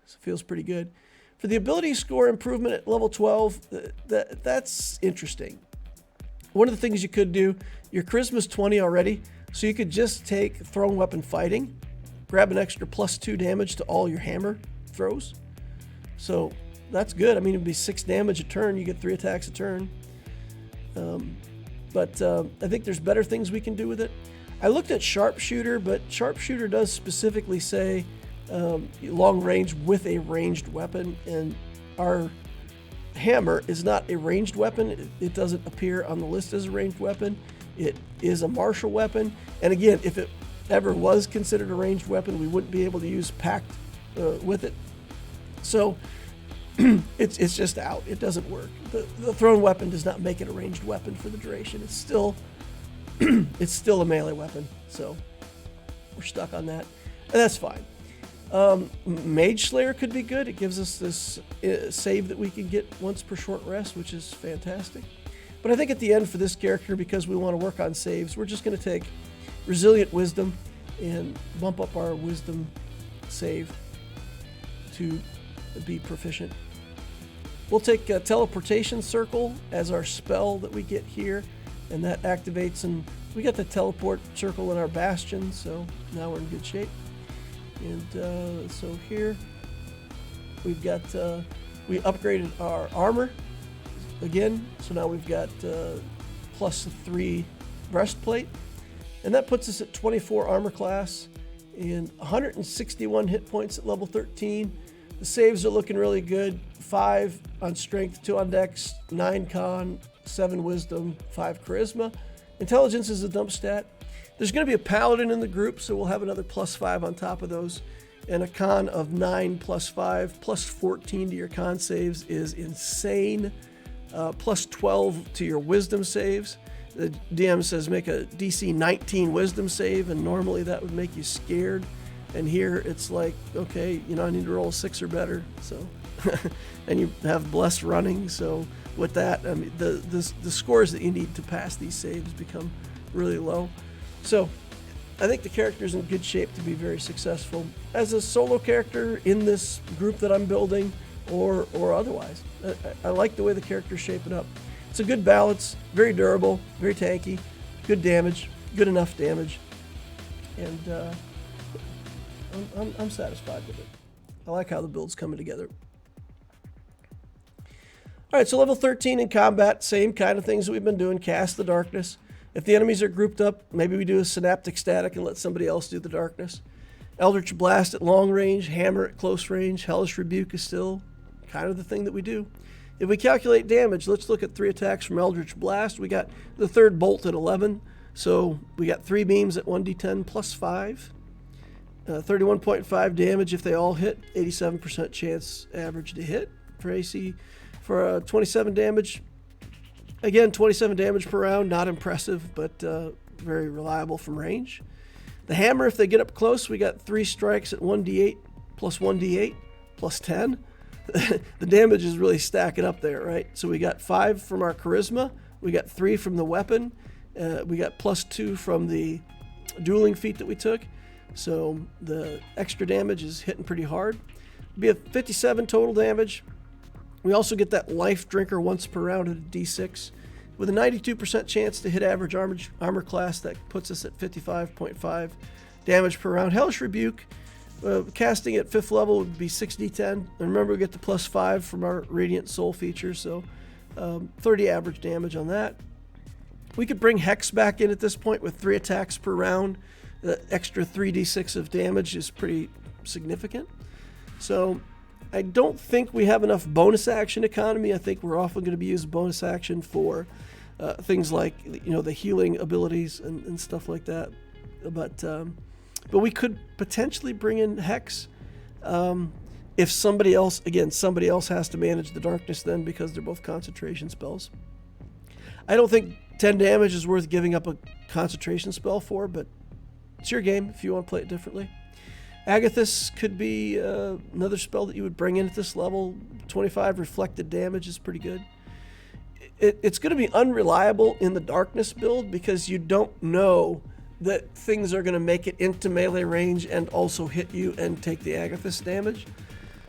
So it feels pretty good. For the ability score improvement at level 12, that's interesting. One of the things you could do, your charisma's 20 already, so you could just take thrown weapon fighting, grab an extra +2 damage to all your hammer throws. So that's good. I mean, it'd be 6 damage a turn. You get 3 attacks a turn. But I think there's better things we can do with it. I looked at Sharpshooter, but Sharpshooter does specifically say long range with a ranged weapon, and our hammer is not a ranged weapon. It doesn't appear on the list as a ranged weapon. It is a martial weapon, and again, if it ever was considered a ranged weapon, we wouldn't be able to use pact with it. So it's just out. It doesn't work. The thrown weapon does not make it a ranged weapon for the duration. It's still it's still a melee weapon. So we're stuck on that, and that's fine. Mage Slayer could be good. It gives us this save that we can get once per short rest, which is fantastic. But I think at the end for this character, because we want to work on saves, we're just going to take Resilient Wisdom and bump up our Wisdom save to be proficient. We'll take a Teleportation Circle as our spell that we get here, and that activates, and we got the Teleport Circle in our Bastion, so now we're in good shape. And so here we've got, we upgraded our armor again, so now we've got +3 breastplate, and that puts us at 24 armor class and 161 hit points at level 13. The saves are looking really good. 5 on strength, 2 on dex, 9 con, 7 wisdom, 5 charisma. Intelligence is a dump stat. There's going to be a paladin in the group, so we'll have another +5 on top of those. And a con of 9 +5, +14 to your con saves is insane. +12 to your wisdom saves. The DM says make a DC 19 wisdom save, and normally that would make you scared. And here it's like, okay, you know, I need to roll a 6 or better. So, and you have blessed running. So with that, I mean, the scores that you need to pass these saves become really low. So I think the character's in good shape to be very successful as a solo character in this group that I'm building, or otherwise. I like the way the character's shaping up. It's a good balance, very durable, very tanky, good damage, good enough damage, and I'm satisfied with it. I like how the build's coming together. All right, so level 13 in combat, same kind of things that we've been doing. Cast the darkness. If the enemies are grouped up, maybe we do a synaptic static and let somebody else do the darkness. Eldritch Blast at long range, hammer at close range, hellish rebuke is still kind of the thing that we do. If we calculate damage, let's look at 3 attacks from Eldritch Blast. We got the third bolt at 11, so we got 3 beams at 1d10 plus 5. 31.5 damage if they all hit, 87% chance average to hit for AC. For 27 damage, again, 27 damage per round, not impressive, but very reliable from range. The hammer, if they get up close, we got 3 strikes at 1d8 plus 1d8 plus 10. The damage is really stacking up there, right? So we got 5 from our charisma, we got 3 from the weapon, we got +2 from the dueling feat that we took. So the extra damage is hitting pretty hard. Be a 57 total damage. We also get that life drinker once per round at a d6. With a 92% chance to hit average armor class, that puts us at 55.5 damage per round. Hellish Rebuke, casting at 5th level would be 6d10. And remember, we get the +5 from our Radiant Soul feature, so 30 average damage on that. We could bring Hex back in at this point with 3 attacks per round. The extra 3d6 of damage is pretty significant. So I don't think we have enough bonus action economy. I think we're often going to be using bonus action for things like, you know, the healing abilities and stuff like that. But we could potentially bring in Hex if somebody else has to manage the darkness then, because they're both concentration spells. I don't think 10 damage is worth giving up a concentration spell for, but it's your game if you want to play it differently. Agathis could be another spell that you would bring in at this level. 25 reflected damage is pretty good. It's going to be unreliable in the darkness build because you don't know that things are going to make it into melee range and also hit you and take the Agathis damage.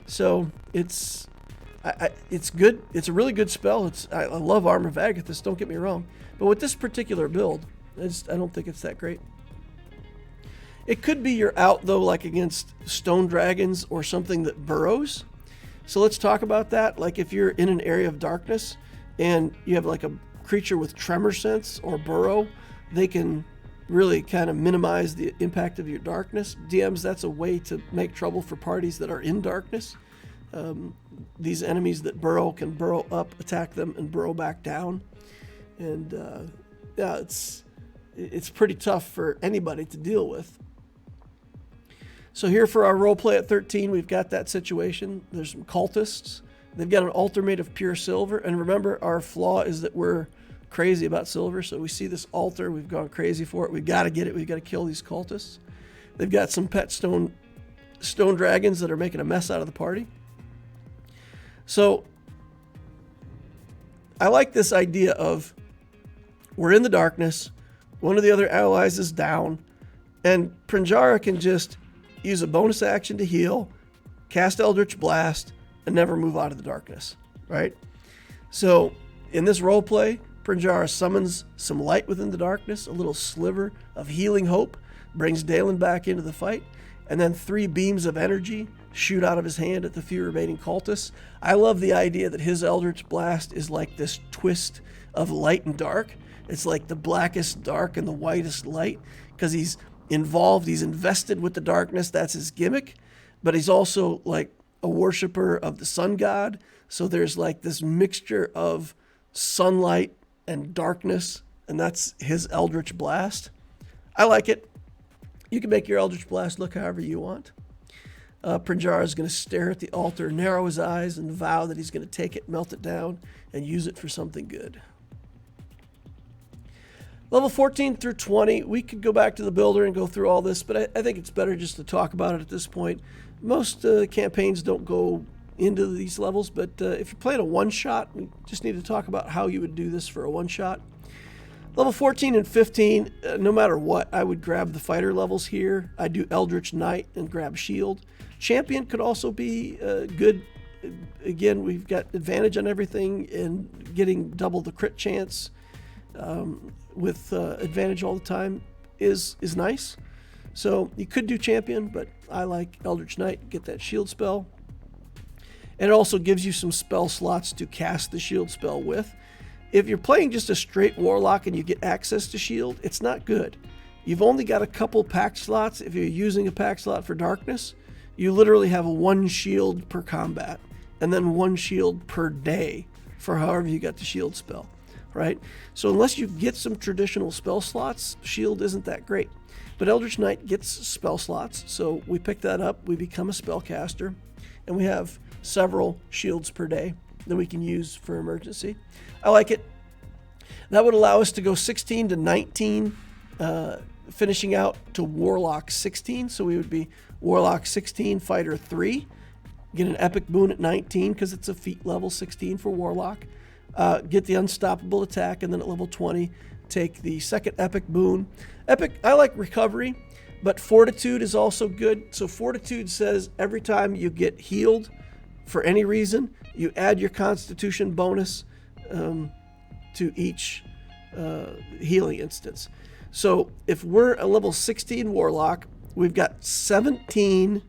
So it's good. It's a really good spell. I love Armor of Agathis, don't get me wrong. But with this particular build, I don't think it's that great. It could be you're out, though, like against stone dragons or something that burrows. So let's talk about that. Like if you're in an area of darkness and you have like a creature with tremor sense or burrow, they can really kind of minimize the impact of your darkness. DMs, that's a way to make trouble for parties that are in darkness. These enemies that burrow can burrow up, attack them, and burrow back down. And yeah, it's pretty tough for anybody to deal with. So here for our roleplay at 13, we've got that situation. There's some cultists. They've got an altar made of pure silver. And remember, our flaw is that we're crazy about silver. So we see this altar, we've gone crazy for it. We've got to get it. We've got to kill these cultists. They've got some pet stone dragons that are making a mess out of the party. So I like this idea of we're in the darkness. One of the other allies is down. And Prinjara can just use a bonus action to heal, cast Eldritch Blast, and never move out of the darkness, right? So in this roleplay, Prinjara summons some light within the darkness, a little sliver of healing hope, brings Dalen back into the fight, and then 3 beams of energy shoot out of his hand at the few remaining cultists. I love the idea that his Eldritch Blast is like this twist of light and dark. It's like the blackest dark and the whitest light, because he's involved, he's invested with the darkness. That's his gimmick. But he's also like a worshiper of the sun god. So there's like this mixture of sunlight and darkness, and that's his Eldritch Blast. I like it. You can make your Eldritch Blast look however you want. Prinjara is going to stare at the altar, narrow his eyes, and vow that he's going to take it, melt it down, and use it for something good. Level 14 through 20, we could go back to the builder and go through all this, but I think it's better just to talk about it at this point. Most campaigns don't go into these levels, but if you're playing a one-shot, we just need to talk about how you would do this for a one-shot. Level 14 and 15, no matter what, I would grab the fighter levels here. I do Eldritch Knight and grab Shield. Champion could also be good. Again, we've got advantage on everything and getting double the crit chance with advantage all the time is nice. So you could do Champion, but I like Eldritch Knight, get that shield spell. And it also gives you some spell slots to cast the shield spell with. If you're playing just a straight Warlock and you get access to shield, it's not good. You've only got a couple pack slots. If you're using a pack slot for Darkness, you literally have 1 shield per combat, and then 1 shield per day for however you got the shield spell, right? So unless you get some traditional spell slots, shield isn't that great. But Eldritch Knight gets spell slots, so we pick that up, we become a spellcaster, and we have several shields per day that we can use for emergency. I like it. That would allow us to go 16 to 19, finishing out to Warlock 16. So we would be Warlock 16, Fighter 3. Get an Epic Boon at 19 because it's a feat level 16 for Warlock. Get the Unstoppable Attack, and then at level 20, take the second Epic Boon. Epic, I like Recovery, but Fortitude is also good. So Fortitude says every time you get healed for any reason, you add your Constitution bonus to each healing instance. So if we're a level 16 Warlock, we've got 17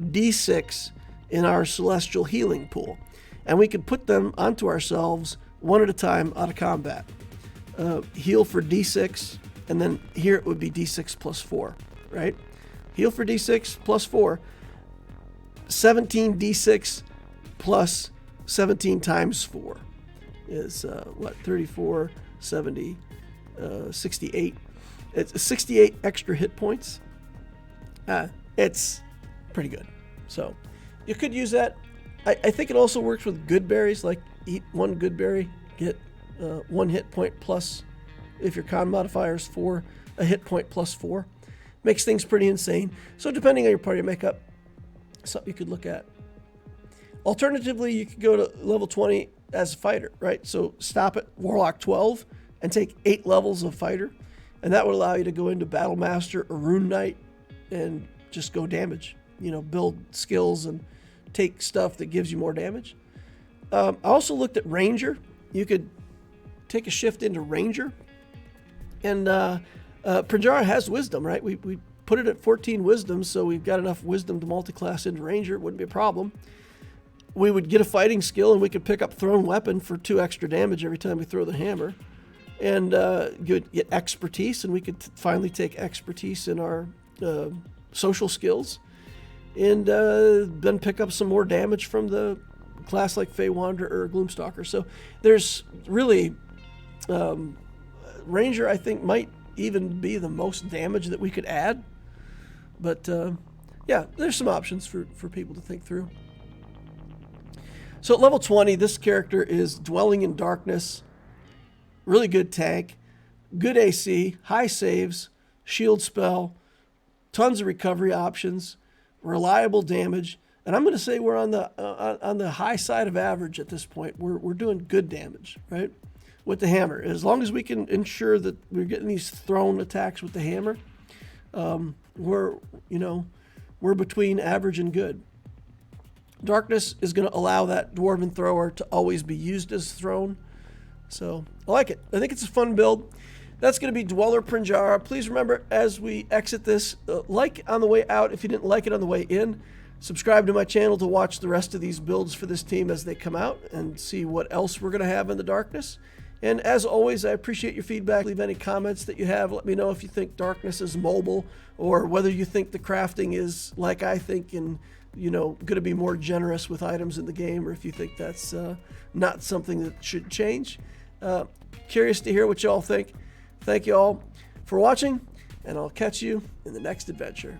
D6 in our Celestial Healing pool. And we can put them onto ourselves one at a time out of combat. Heal for D6, and then here it would be D6 plus 4, right? Heal for D6 plus 4. 17 D6 plus 17 times 4 is 34, 70, 68. It's 68 extra hit points. It's pretty good. So you could use that. I think it also works with good berries, like eat 1 good berry, get 1 hit point plus, if your con modifier is 4, a hit point plus 4. Makes things pretty insane. So depending on your party makeup, something you could look at. Alternatively, you could go to level 20 as a fighter, right? So stop at Warlock 12 and take 8 levels of fighter, and that would allow you to go into Battle Master or Rune Knight and just go damage. You know, build skills and take stuff that gives you more damage. I also looked at Ranger. You could take a shift into Ranger, and Prinjara has Wisdom, right? We put it at 14 Wisdom, so we've got enough Wisdom to multiclass into Ranger. It wouldn't be a problem. We would get a fighting skill, and we could pick up Thrown Weapon for 2 extra damage every time we throw the hammer. and get expertise, and we could finally take expertise in our social skills, and then pick up some more damage from the class like Fey Wanderer or Gloomstalker. So there's really Ranger, I think, might even be the most damage that we could add. But yeah, there's some options for people to think through. So at level 20, this character is Dwelling in Darkness. Really good tank, good AC, high saves, shield spell, tons of recovery options, reliable damage, and I'm going to say we're on the high side of average at this point. We're doing good damage, right, with the hammer. As long as we can ensure that we're getting these thrown attacks with the hammer, we're between average and good. Darkness is going to allow that Dwarven Thrower to always be used as thrown. So I like it. I think it's a fun build. That's going to be Dweller Prinjara. Please remember, as we exit this, like on the way out if you didn't like it on the way in. Subscribe to my channel to watch the rest of these builds for this team as they come out and see what else we're going to have in the darkness. And as always, I appreciate your feedback. Leave any comments that you have. Let me know if you think Darkness is mobile, or whether you think the crafting is like I think and going to be more generous with items in the game, or if you think that's not something that should change. Curious to hear what you all think. Thank you all for watching, and I'll catch you in the next adventure.